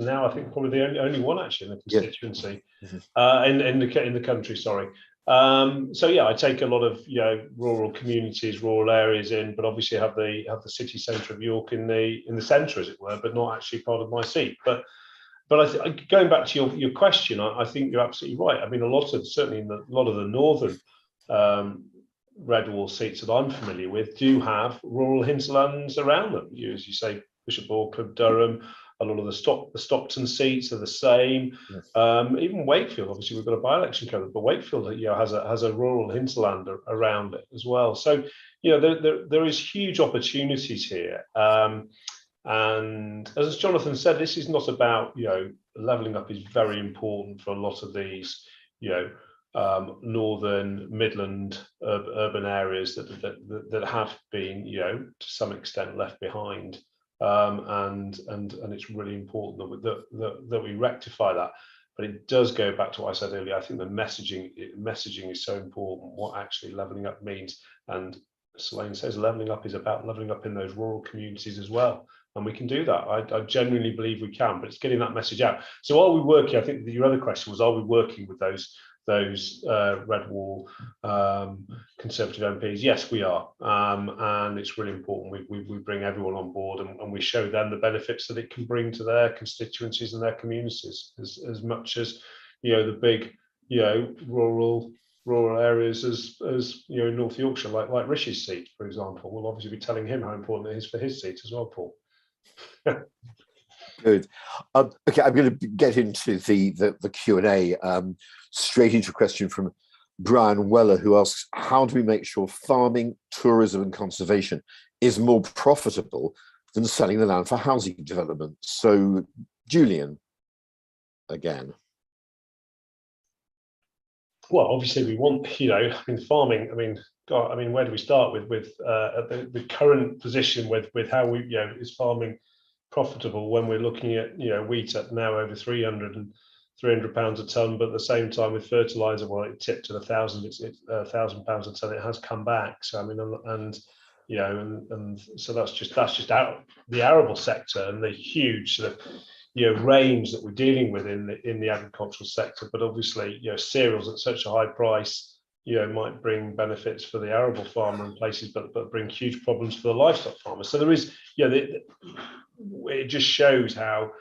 now I think probably the only one actually in the constituency, in the country. Sorry. So yeah, I take a lot of rural communities, rural areas in, but obviously have the city centre of York in the centre, as it were, but not actually part of my seat. But going back to your question, I think you're absolutely right. I mean, certainly in a lot of the northern Redwall seats that I'm familiar with do have rural hinterlands around them. As you say, Bishop Auckland, Durham, a lot of the Stockton seats are the same. Yes. Even Wakefield, obviously we've got a by-election covered, but Wakefield has a rural hinterland around it as well. So there is huge opportunities here. And as Jonathan said, this is not about levelling up is very important for a lot of these northern Midland urban areas that have been to some extent left behind, and it's really important that we rectify that. But it does go back to what I said earlier. I think the messaging is so important, what actually levelling up means. And Selaine says levelling up is about levelling up in those rural communities as well. And we can do that. I genuinely believe we can, but it's getting that message out. So are we working? I think your other question was, are we working with those Redwall Conservative MPs? Yes, we are, and it's really important we bring everyone on board and we show them the benefits that it can bring to their constituencies and their communities, as much as the big rural areas as North Yorkshire, like Rishi's seat, for example. We'll obviously be telling him how important it is for his seat as well, Paul. Good. Okay, I'm going to get into the Q&A. Straight into a question from Brian Weller, who asks, how do we make sure farming, tourism and conservation is more profitable than selling the land for housing development? So, Julian, again. Well, obviously we want, farming, where do we start with the current position with how we, is farming profitable when we're looking at, wheat at now over 300 pounds a tonne, but at the same time with fertiliser, well, it tipped to £1,000 a tonne. It has come back. So so that's just out the arable sector and the huge sort of range that we're dealing with in the agricultural sector. But obviously, cereals at such a high price, might bring benefits for the arable farmer in places, but bring huge problems for the livestock farmer. So there is, it just shows how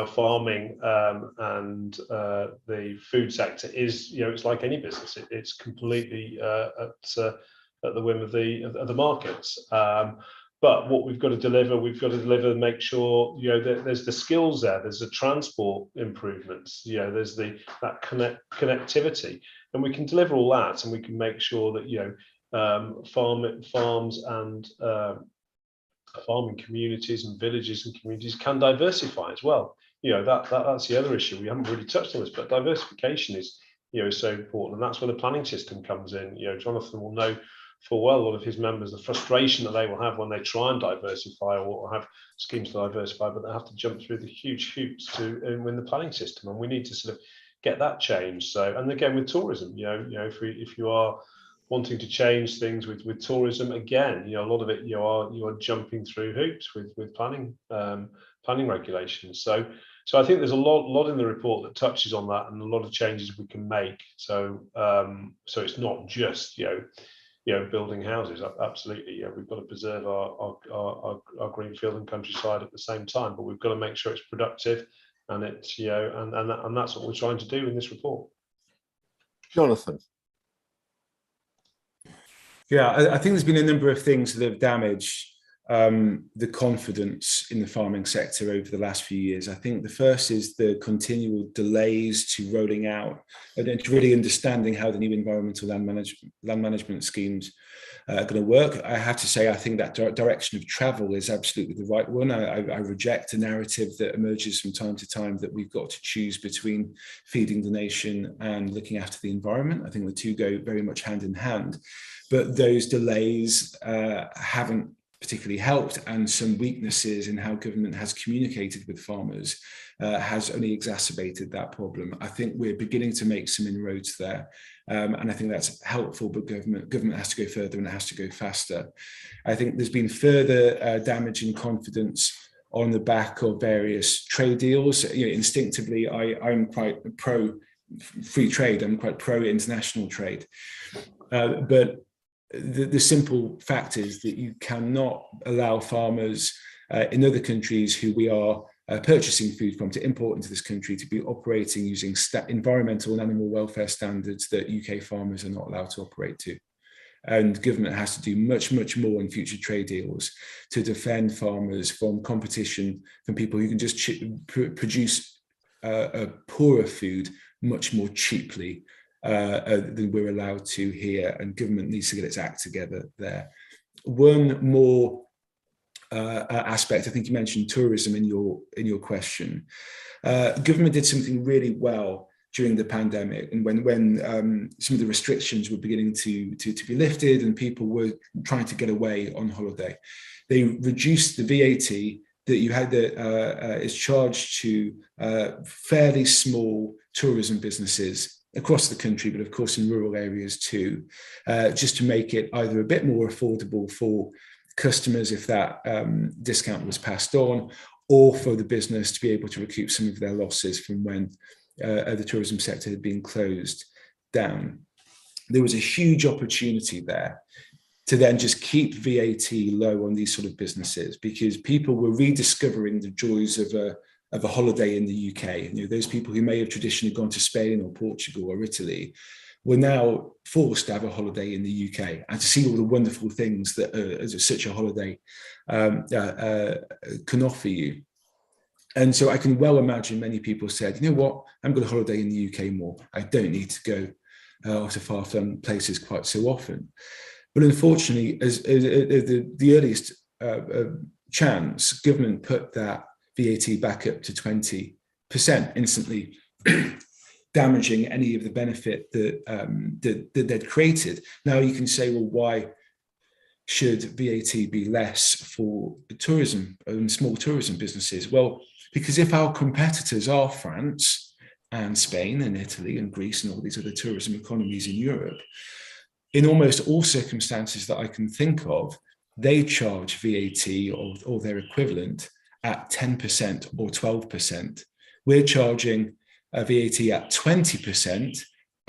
farming and the food sector is, it's like any business. It's completely at the whim of the markets. But what we've got to deliver and make sure, that there's the skills there, there's the transport improvements, there's that connectivity, and we can deliver all that, and we can make sure that farms and farming communities and villages and communities can diversify as well. That's the other issue. We haven't really touched on this, but diversification is so important, and that's where the planning system comes in. Jonathan will know full well, a lot of his members, the frustration that they will have when they try and diversify or have schemes to diversify, but they have to jump through the huge hoops to win the planning system, and we need to sort of get that changed. So, and again with tourism, if you are wanting to change things with tourism, again, a lot of it you are jumping through hoops with planning regulations. So I think there's a lot in the report that touches on that, and a lot of changes we can make. So it's not just building houses. Absolutely, we've got to preserve our greenfield and countryside at the same time, but we've got to make sure it's productive, and it's and that's what we're trying to do in this report. Jonathan. Yeah, I think there's been a number of things that have damaged the confidence in the farming sector over the last few years. I think the first is the continual delays to rolling out and to really understanding how the new environmental land management schemes are going to work. I have to say, I think that direction of travel is absolutely the right one. I reject a narrative that emerges from time to time that we've got to choose between feeding the nation and looking after the environment. I think the two go very much hand in hand, but those delays haven't particularly helped, and some weaknesses in how government has communicated with farmers has only exacerbated that problem. I think we're beginning to make some inroads there, and I think that's helpful, but government has to go further and it has to go faster. I think there's been further damage in confidence on the back of various trade deals. Instinctively, I'm quite pro free trade, I'm quite pro international trade, but the simple fact is that you cannot allow farmers in other countries who we are purchasing food from to import into this country to be operating using environmental and animal welfare standards that UK farmers are not allowed to operate to. And government has to do much, much more in future trade deals to defend farmers from competition from people who can just produce a poorer food much more cheaply than we're allowed to here, and government needs to get its act together there. One more aspect, I think you mentioned tourism in your question. Government did something really well during the pandemic, and when some of the restrictions were beginning to be lifted and people were trying to get away on holiday, they reduced the VAT that you had that is charged to fairly small tourism businesses across the country, but of course in rural areas too, just to make it either a bit more affordable for customers if that discount was passed on, or for the business to be able to recoup some of their losses from when the tourism sector had been closed down. There was a huge opportunity there to then just keep VAT low on these sort of businesses, because people were rediscovering the joys of a holiday in the UK. Those people who may have traditionally gone to Spain or Portugal or Italy were now forced to have a holiday in the UK and to see all the wonderful things that such a holiday can offer you. And so I can well imagine many people said, you know what, I'm going to holiday in the UK more. I don't need to go to far-flung places quite so often. But unfortunately, as the earliest chance, government put that VAT back up to 20%, instantly damaging any of the benefit that they'd created. Now you can say, well, why should VAT be less for tourism and small tourism businesses? Well, because if our competitors are France and Spain and Italy and Greece and all these other tourism economies in Europe, in almost all circumstances that I can think of, they charge VAT or their equivalent at 10% or 12%. We're charging VAT at 20%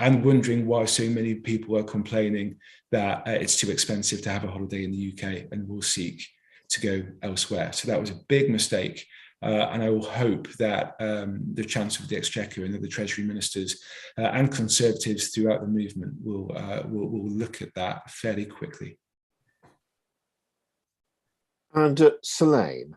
and wondering why so many people are complaining that it's too expensive to have a holiday in the UK and will seek to go elsewhere. So that was a big mistake. And I will hope that the Chancellor of the Exchequer and other Treasury ministers and Conservatives throughout the movement will look at that fairly quickly. And Selaine.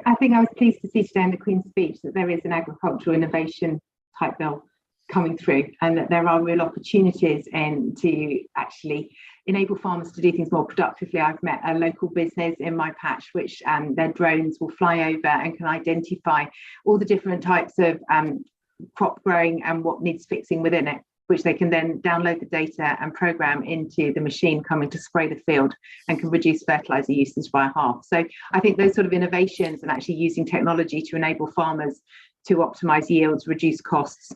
I think I was pleased to see today in the Queen's speech that there is an agricultural innovation type bill coming through, and that there are real opportunities to actually enable farmers to do things more productively. I've met a local business in my patch which their drones will fly over and can identify all the different types of crop growing and what needs fixing within it, which they can then download the data and program into the machine coming to spray the field, and can reduce fertilizer usage by half. So I think those sort of innovations and actually using technology to enable farmers to optimize yields, reduce costs,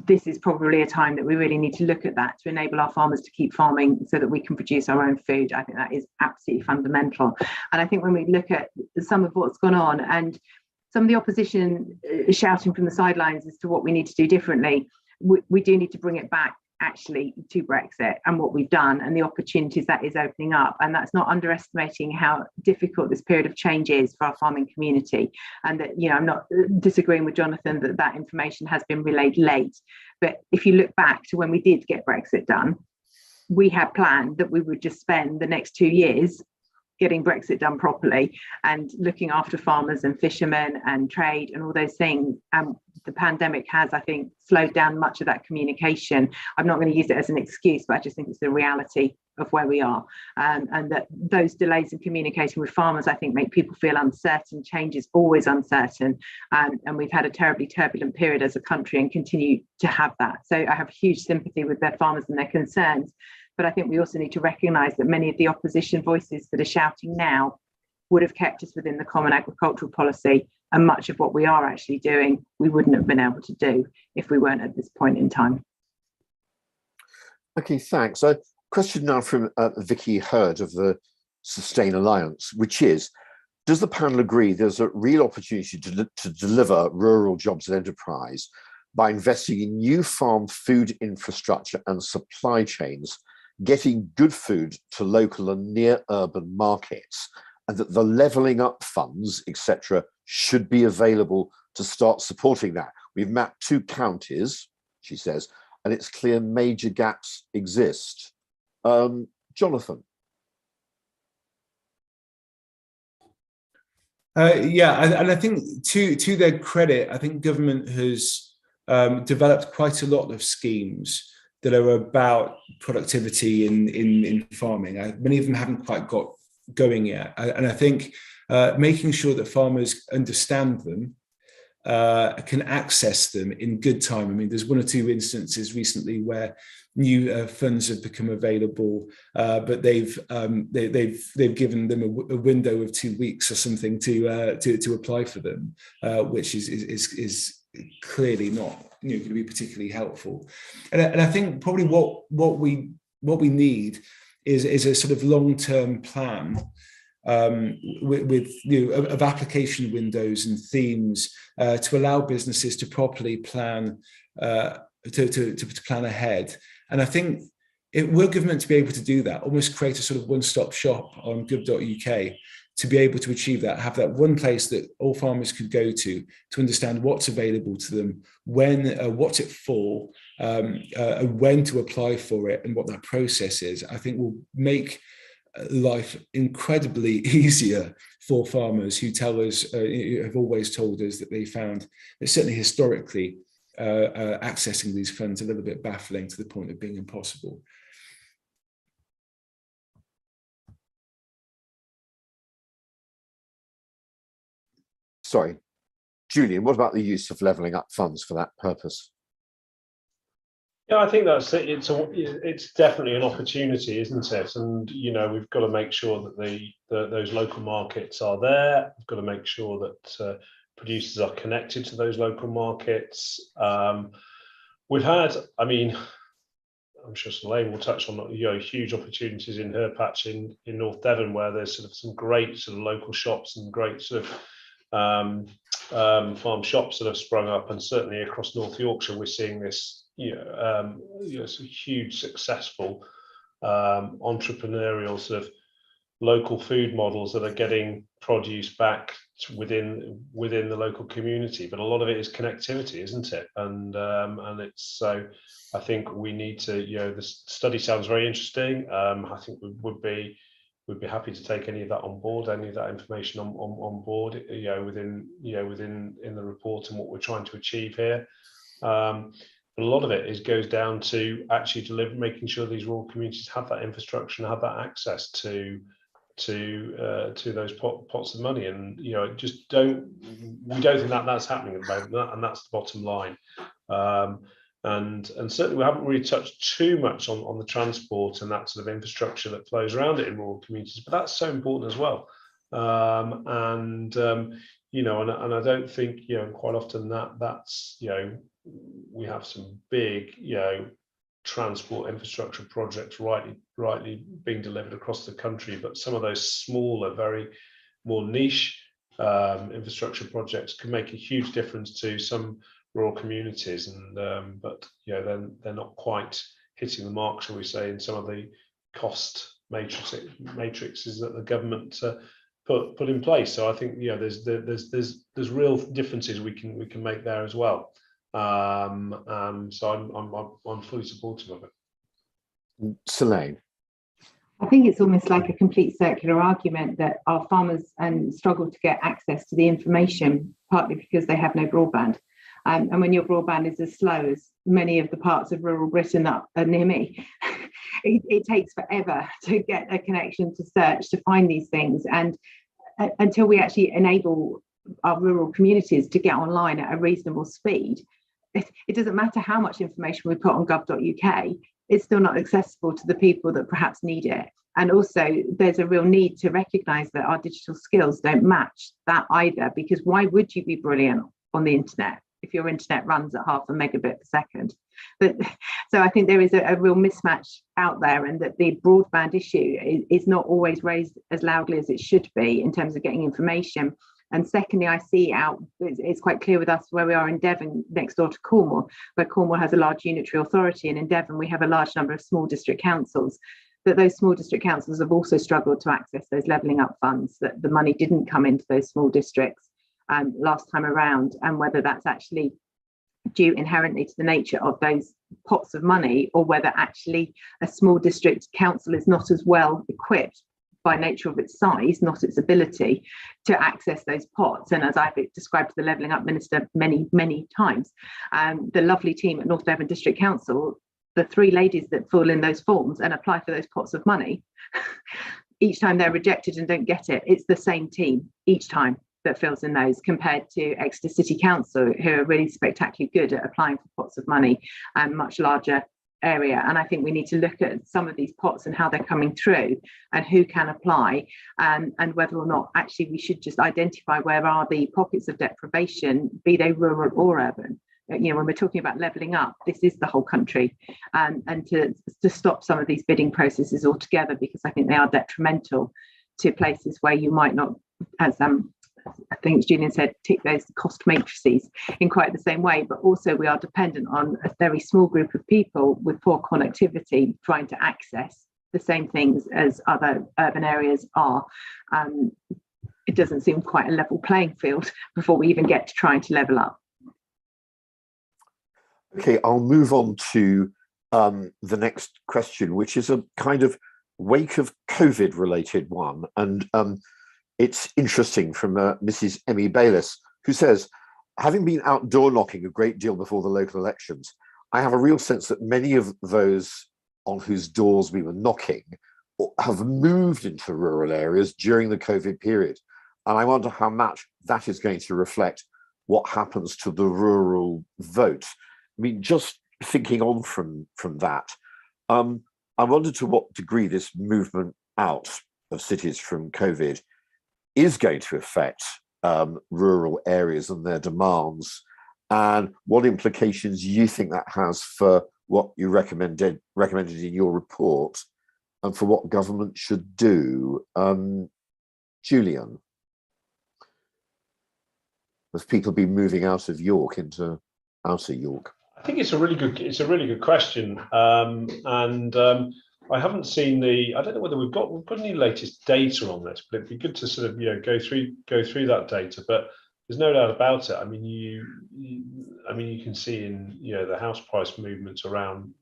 this is probably a time that we really need to look at that to enable our farmers to keep farming so that we can produce our own food. I think that is absolutely fundamental. And I think when we look at some of what's gone on and some of the opposition shouting from the sidelines as to what we need to do differently, we do need to bring it back actually to Brexit and what we've done and the opportunities that is opening up. And that's not underestimating how difficult this period of change is for our farming community. And that, I'm not disagreeing with Jonathan that information has been relayed late. But if you look back to when we did get Brexit done, we had planned that we would just spend the next 2 years getting Brexit done properly and looking after farmers and fishermen and trade and all those things. The pandemic has, I think, slowed down much of that communication. I'm not going to use it as an excuse, but I just think it's the reality of where we are. And that those delays in communicating with farmers, I think, make people feel uncertain. Change is always uncertain. And we've had a terribly turbulent period as a country and continue to have that. So I have huge sympathy with their farmers and their concerns. But I think we also need to recognise that many of the opposition voices that are shouting now would have kept us within the Common Agricultural Policy, and much of what we are actually doing, we wouldn't have been able to do if we weren't at this point in time. Okay, thanks. A question now from Vicky Hurd of the Sustain Alliance, which is, does the panel agree there's a real opportunity to deliver rural jobs and enterprise by investing in new farm food infrastructure and supply chains, getting good food to local and near urban markets, and that the levelling up funds, etc., should be available to start supporting that? We've mapped 2 counties, she says, and it's clear major gaps exist. Jonathan. Yeah, and I think to their credit, I think government has developed quite a lot of schemes that are about productivity in farming. Many of them haven't quite got going yet. And I think making sure that farmers understand them, can access them in good time. I mean, there's 1 or 2 instances recently where new funds have become available, but they've given them a window of 2 weeks or something to apply for them, which is clearly not going to be particularly helpful. And I think probably what we need is a sort of long-term plan with of application windows and themes to allow businesses to properly plan to plan ahead. And I think were government to be able to do that, almost create a sort of one-stop shop on gov.uk to be able to achieve that, have that one place that all farmers could go to understand what's available to them, when, what's it for, when to apply for it, and what that process is, I think will make life incredibly easier for farmers who tell us, have always told us that they found that certainly historically accessing these funds a little bit baffling to the point of being impossible. Sorry, Julian, what about the use of levelling up funds for that purpose? Yeah, I think that's it. It's definitely an opportunity, isn't it? And we've got to make sure that those local markets are there. We've got to make sure that producers are connected to those local markets. We've had, I'm sure Selaine will touch on huge opportunities in her patch in North Devon, where there's sort of some great sort of local shops and great sort of farm shops that have sprung up, and certainly across North Yorkshire we're seeing this huge successful entrepreneurial sort of local food models that are getting produce back within the local community. But a lot of it is connectivity, isn't it? And it's so I think we need to, the study sounds very interesting. I think we'd be happy to take any of that on board, any of that information on board, within the report and what we're trying to achieve here. But a lot of it goes down to actually making sure these rural communities have that infrastructure and have that access to those pots of money. And we don't think that's happening at the moment, and that's the bottom line. And certainly we haven't really touched too much on the transport and that sort of infrastructure that flows around it in rural communities, but that's so important as well. And I don't think, quite often that's, we have some big, transport infrastructure projects rightly being delivered across the country, but some of those smaller, very more niche infrastructure projects can make a huge difference to some rural communities, and but then they're not quite hitting the mark, shall we say, in some of the cost matrices that the government put in place. So I think there's real differences we can make there as well. So I'm fully supportive of it. Selaine. I think it's almost like a complete circular argument that our farmers struggle to get access to the information, partly because they have no broadband. And when your broadband is as slow as many of the parts of rural Britain that are near me, it takes forever to get a connection to search, to find these things. And until we actually enable our rural communities to get online at a reasonable speed, it doesn't matter how much information we put on gov.uk, it's still not accessible to the people that perhaps need it. And also, there's a real need to recognise that our digital skills don't match that either, because why would you be brilliant on the internet if your internet runs at 0.5 megabit per second? But so I think there is a real mismatch out there, and that the broadband issue is not always raised as loudly as it should be in terms of getting information. And secondly, I see it's quite clear with us where we are in Devon, next door to Cornwall, where Cornwall has a large unitary authority, and in Devon we have a large number of small district councils, that those small district councils have also struggled to access those levelling up funds, that the money didn't come into those small districts last time around, and whether that's actually due inherently to the nature of those pots of money, or whether actually a small district council is not as well equipped by nature of its size, not its ability to access those pots. And as I've described to the Levelling Up Minister many, many times, the lovely team at North Devon District Council, the 3 ladies that fill in those forms and apply for those pots of money, each time they're rejected and don't get it, it's the same team each time that fills in those, compared to Exeter City Council, who are really spectacularly good at applying for pots of money and much larger area. And I think we need to look at some of these pots and how they're coming through and who can apply, and whether or not actually we should just identify where are the pockets of deprivation, be they rural or urban. You know, when we're talking about levelling up, this is the whole country, and to stop some of these bidding processes altogether, because I think they are detrimental to places where you might not, as I think Julian said, tick those cost matrices in quite the same way, but also we are dependent on a very small group of people with poor connectivity trying to access the same things as other urban areas are. It doesn't seem quite a level playing field before we even get to trying to level up. Okay, I'll move on to the next question, which is a kind of wake of COVID related one. And it's interesting, from Mrs. Emmy Bayliss, who says, having been outdoor knocking a great deal before the local elections, I have a real sense that many of those on whose doors we were knocking have moved into rural areas during the COVID period. And I wonder how much that is going to reflect what happens to the rural vote. I mean, just thinking on from that, I wonder to what degree this movement out of cities from COVID is going to affect rural areas and their demands, and what implications you think that has for what you recommended in your report and for what government should do. Julian, have people been moving out of York into outer York? I think it's a really good question, and I haven't seen I don't know whether we've got any latest data on this, but it'd be good to sort of go through that data. But there's no doubt about it. I mean, you can see in the house price movements around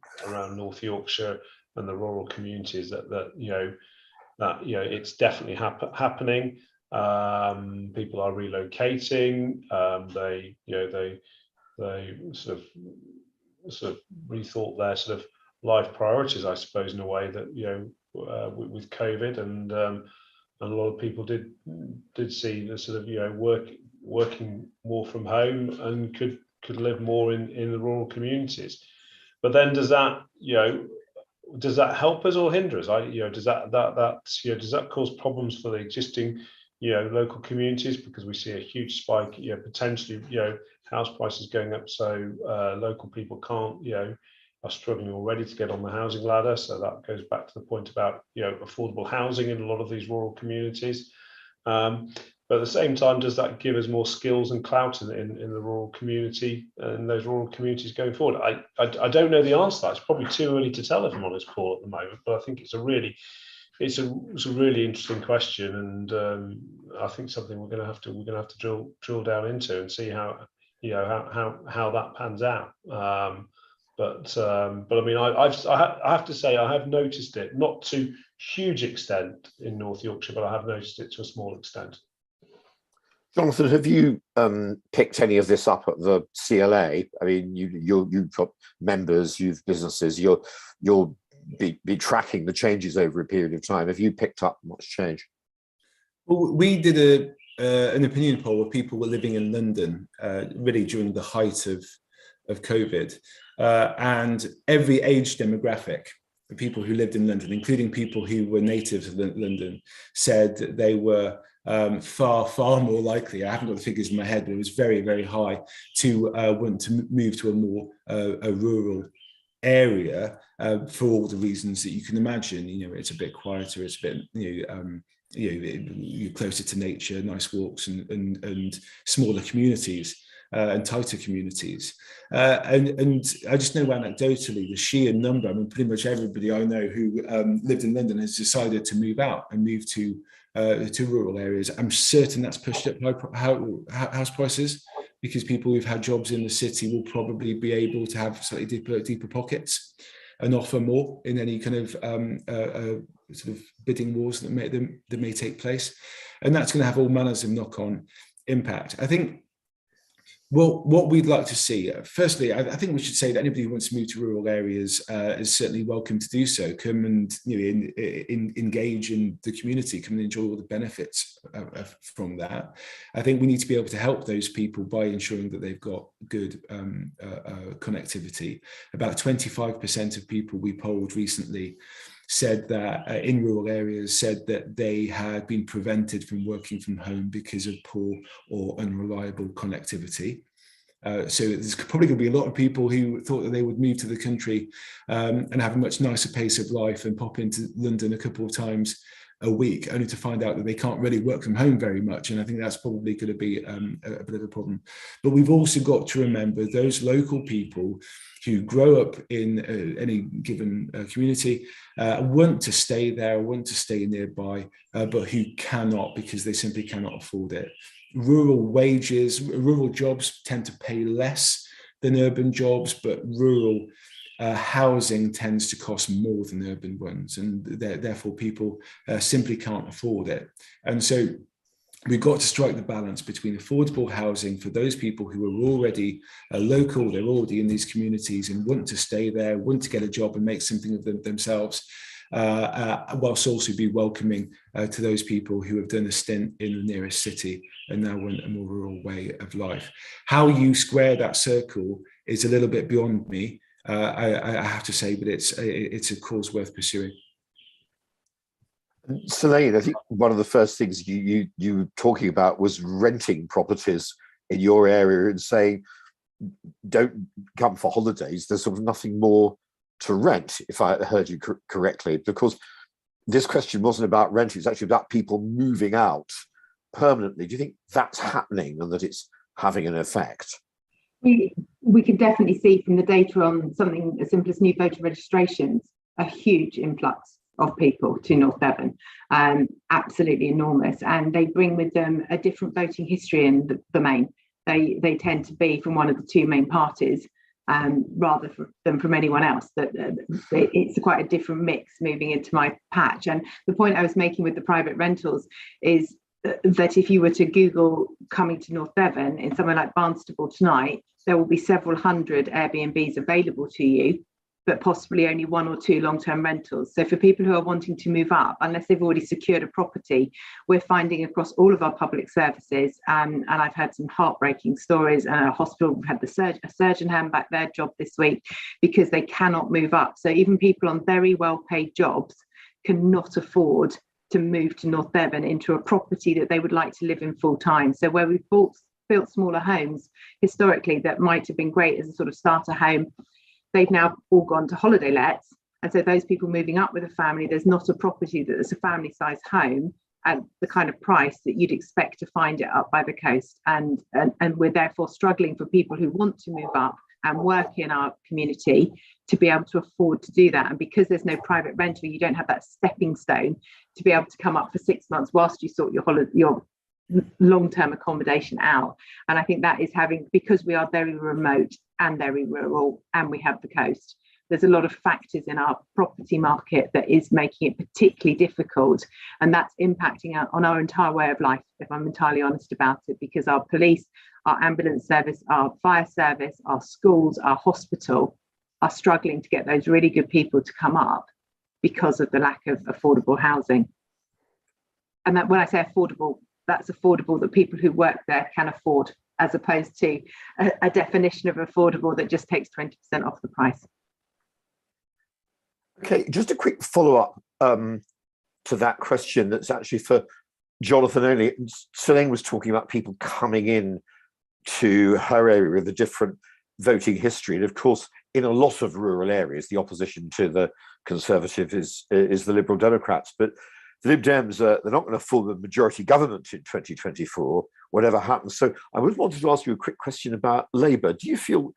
North Yorkshire and the rural communities that it's definitely happening. People are relocating. They sort of rethought their sort of life priorities, I suppose, in a way that with COVID, and a lot of people did see the sort of working more from home and could live more in the rural communities. But then does that help us or hinder us? Does that cause problems for the existing local communities, because we see a huge spike, potentially house prices going up, so local people are struggling already to get on the housing ladder. So that goes back to the point about affordable housing in a lot of these rural communities. But at the same time, does that give us more skills and clout in the rural community and those rural communities going forward? I don't know the answer to that. It's probably too early to tell, if I'm honest, Paul, at the moment. But I think it's a really interesting question, and I think something we're going to have to drill down into and see how that pans out. I mean, I have to say I have noticed it, not to huge extent in North Yorkshire, but I have noticed it to a small extent. Jonathan, have you picked any of this up at the CLA? I mean, you've got members, you've businesses, you'll be tracking the changes over a period of time. Have you picked up much change? Well, we did an opinion poll where people were living in London, really during the height of COVID, and every age demographic, the people who lived in London, including people who were natives of London, said that they were far more likely, I haven't got the figures in my head, but it was very, very high, to want to move to a more a rural area for all the reasons that you can imagine. You know, it's a bit quieter, it's a bit, you're closer to nature, nice walks, and smaller communities. And tighter communities. And I just know anecdotally the sheer number, I mean, pretty much everybody I know who lived in London has decided to move out and move to rural areas. I'm certain that's pushed up house prices, because people who've had jobs in the city will probably be able to have slightly deeper pockets and offer more in any kind of sort of bidding wars that may take place. And that's going to have all manners of knock-on impact. I think, well, what we'd like to see, firstly, I think we should say that anybody who wants to move to rural areas is certainly welcome to do so. Come and engage in the community, come and enjoy all the benefits from that. I think we need to be able to help those people by ensuring that they've got good connectivity. About 25% of people we polled recently said that in rural areas, said that they had been prevented from working from home because of poor or unreliable connectivity. So there's probably going to be a lot of people who thought that they would move to the country and have a much nicer pace of life and pop into London a couple of times a week, only to find out that they can't really work from home very much. And I think that's probably going to be a bit of a problem. But we've also got to remember those local people who grow up in any given community, want to stay there, want to stay nearby, but who cannot because they simply cannot afford it. Rural wages, rural jobs tend to pay less than urban jobs, but rural housing tends to cost more than urban ones, and therefore people simply can't afford it. And so we've got to strike the balance between affordable housing for those people who are already local, they're already in these communities and want to stay there, want to get a job and make something of themselves, whilst also be welcoming to those people who have done a stint in the nearest city and now want a more rural way of life. How you square that circle is a little bit beyond me, I have to say, but it's a cause worth pursuing. Selaine, I think one of the first things you were talking about was renting properties in your area and saying, don't come for holidays. There's sort of nothing more to rent, if I heard you correctly, because this question wasn't about renting, it's actually about people moving out permanently. Do you think that's happening and that it's having an effect? We can definitely see from the data on something as simple as new voter registrations, a huge influx of people to North Devon, absolutely enormous, and they bring with them a different voting history in the main. They tend to be from one of the two main parties, rather than from anyone else. That it's quite a different mix moving into my patch. And the point I was making with the private rentals is that if you were to Google coming to North Devon in somewhere like Barnstaple tonight, there will be several hundred Airbnbs available to you, but possibly only one or two long-term rentals. So for people who are wanting to move up, unless they've already secured a property, we're finding across all of our public services, and I've heard some heartbreaking stories. A hospital had a surgeon hand back their job this week because they cannot move up. So even people on very well-paid jobs cannot afford to move to North Devon into a property that they would like to live in full time. So where we've built smaller homes historically that might have been great as a sort of starter home, they've now all gone to holiday lets. And so those people moving up with a family, there's not a property that's a family size home at the kind of price that you'd expect to find it up by the coast. And we're therefore struggling for people who want to move up and work in our community to be able to afford to do that. And because there's no private rental, you don't have that stepping stone to be able to come up for 6 months whilst you sort your long-term accommodation out. And I think that is because we are very remote and very rural and we have the coast, there's a lot of factors in our property market that is making it particularly difficult, and that's impacting on our entire way of life, if I'm entirely honest about it, because our police, our ambulance service, our fire service, our schools, our hospital are struggling to get those really good people to come up because of the lack of affordable housing. And that, when I say affordable, that's affordable that people who work there can afford, as opposed to a definition of affordable that just takes 20% off the price. Okay, just a quick follow-up to that question that's actually for Jonathan only. Selaine was talking about people coming in to her area with a different voting history. And of course, in a lot of rural areas, the opposition to the Conservative is the Liberal Democrats. But the Lib Dems, they're not going to form a majority government in 2024, whatever happens. So I would wanted to ask you a quick question about Labour. Do you feel,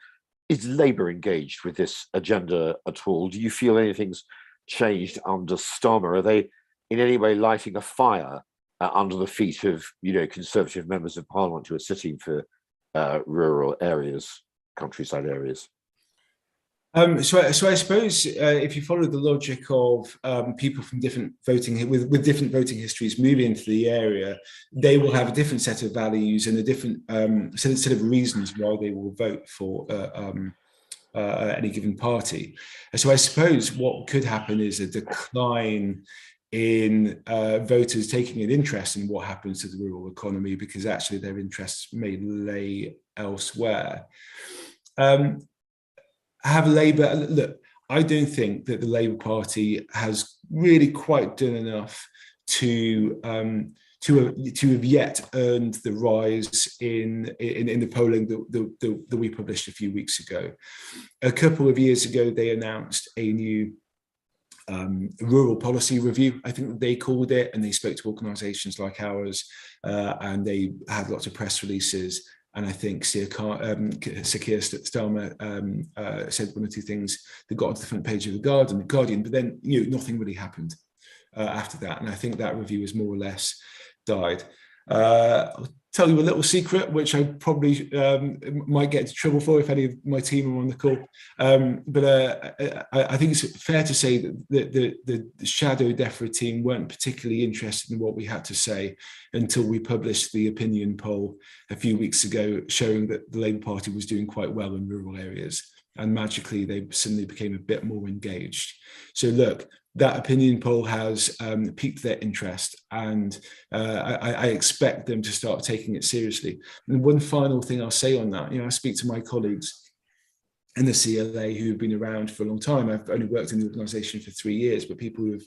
is Labour engaged with this agenda at all? Do you feel anything's changed under Starmer? Are they in any way lighting a fire under the feet of, Conservative members of Parliament who are sitting for rural areas, countryside areas? So I suppose if you follow the logic of people from different voting with different voting histories moving into the area, they will have a different set of values and a different set of reasons why they will vote for any given party. And so I suppose what could happen is a decline in voters taking an interest in what happens to the rural economy, because actually their interests may lay elsewhere. Have Labour, look, I don't think that the Labour Party has really quite done enough to have yet earned the rise in the polling that we published a few weeks ago. A couple of years ago, they announced a new rural policy review, I think they called it, and they spoke to organisations like ours, and they had lots of press releases. And I think Sir Keir Starmer said one or two things that got onto the front page of the Guardian, but then nothing really happened after that. And I think that review has more or less died. I'll tell you a little secret, which I probably might get into trouble for if any of my team are on the call. But I think it's fair to say that the Shadow DEFRA team weren't particularly interested in what we had to say until we published the opinion poll a few weeks ago, showing that the Labour Party was doing quite well in rural areas. And magically, they suddenly became a bit more engaged. So look, that opinion poll has piqued their interest, and I expect them to start taking it seriously. And one final thing I'll say on that, I speak to my colleagues in the CLA who've been around for a long time. I've only worked in the organisation for 3 years, but people who have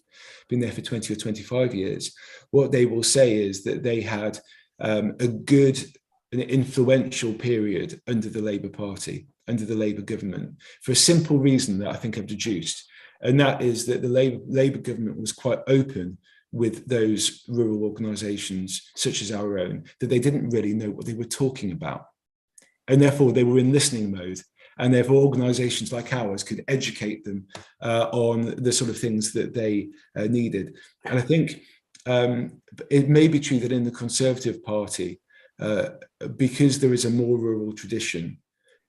been there for 20 or 25 years, what they will say is that they had a good and influential period under the Labour Party, under the Labour government, for a simple reason that I think I've deduced. And that is that the Labour government was quite open with those rural organisations, such as our own, that they didn't really know what they were talking about. And therefore, they were in listening mode. And therefore, organisations like ours could educate them on the sort of things that they needed. And I think it may be true that in the Conservative Party, because there is a more rural tradition,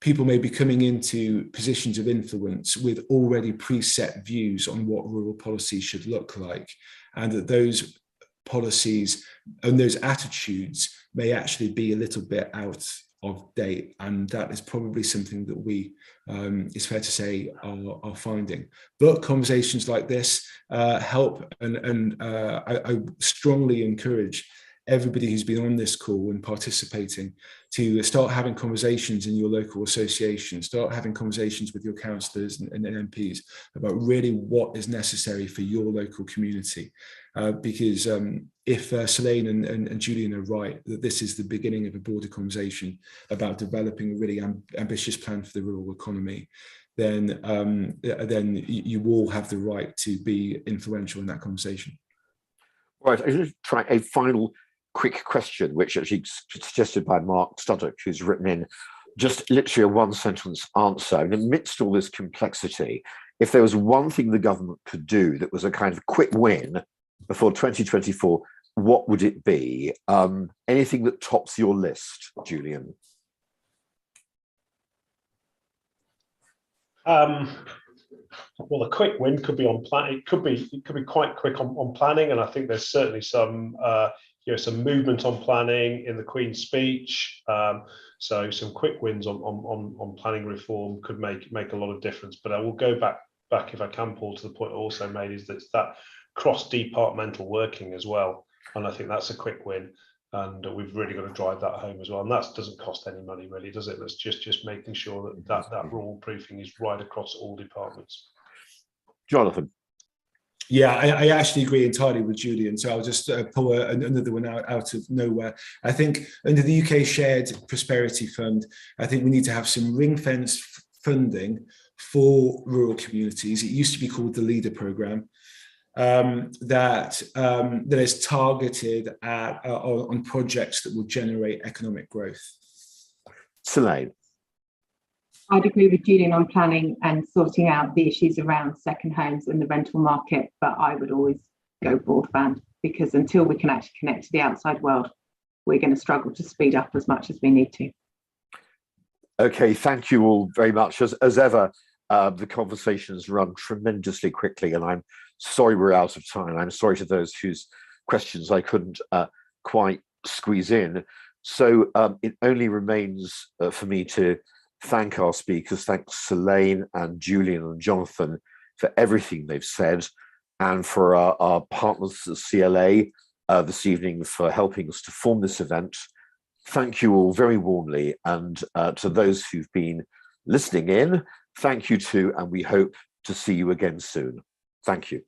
people may be coming into positions of influence with already preset views on what rural policy should look like, and that those policies and those attitudes may actually be a little bit out of date. And that is probably something that we, it's fair to say, are finding. But conversations like this help, and I strongly encourage everybody who's been on this call and participating to start having conversations in your local association, start having conversations with your councillors and MPs about really what is necessary for your local community. Because if Selaine and Julian are right, that this is the beginning of a broader conversation about developing a really ambitious plan for the rural economy, then you all have the right to be influential in that conversation. Right, I'm going to try a final quick question, which actually suggested by Mark Studdock, who's written in just literally a one-sentence answer. And amidst all this complexity, if there was one thing the government could do that was a kind of quick win before 2024 what would it be? Anything that tops your list, Julian? Well, a quick win could be on plan. It could be quite quick on planning, and I think there's certainly some some movement on planning in the Queen's speech. So some quick wins on planning reform could make a lot of difference. But I will go back if I can, Paul, to the point I also made, is that cross-departmental working as well, and I think that's a quick win. And we've really got to drive that home as well. And that doesn't cost any money, really, does it? That's just making sure that rural proofing is right across all departments. Jonathan. Yeah, I actually agree entirely with Julian. So I'll just pull another one out of nowhere. I think under the UK Shared Prosperity Fund, I think we need to have some ring-fenced funding for rural communities. It used to be called the Leader Programme. That is targeted on projects that will generate economic growth. Selaine. I'd agree with Julian on planning and sorting out the issues around second homes and the rental market, but I would always go broadband, because until we can actually connect to the outside world, we're going to struggle to speed up as much as we need to. Okay, thank you all very much. As ever, the conversations run tremendously quickly, and I'm sorry we're out of time. I'm sorry to those whose questions I couldn't quite squeeze in. So it only remains for me to thank our speakers, thanks Selaine and Julian and Jonathan for everything they've said, and for our partners at CLA this evening for helping us to form this event. Thank you all very warmly, and to those who've been listening in, thank you too, and we hope to see you again soon. Thank you.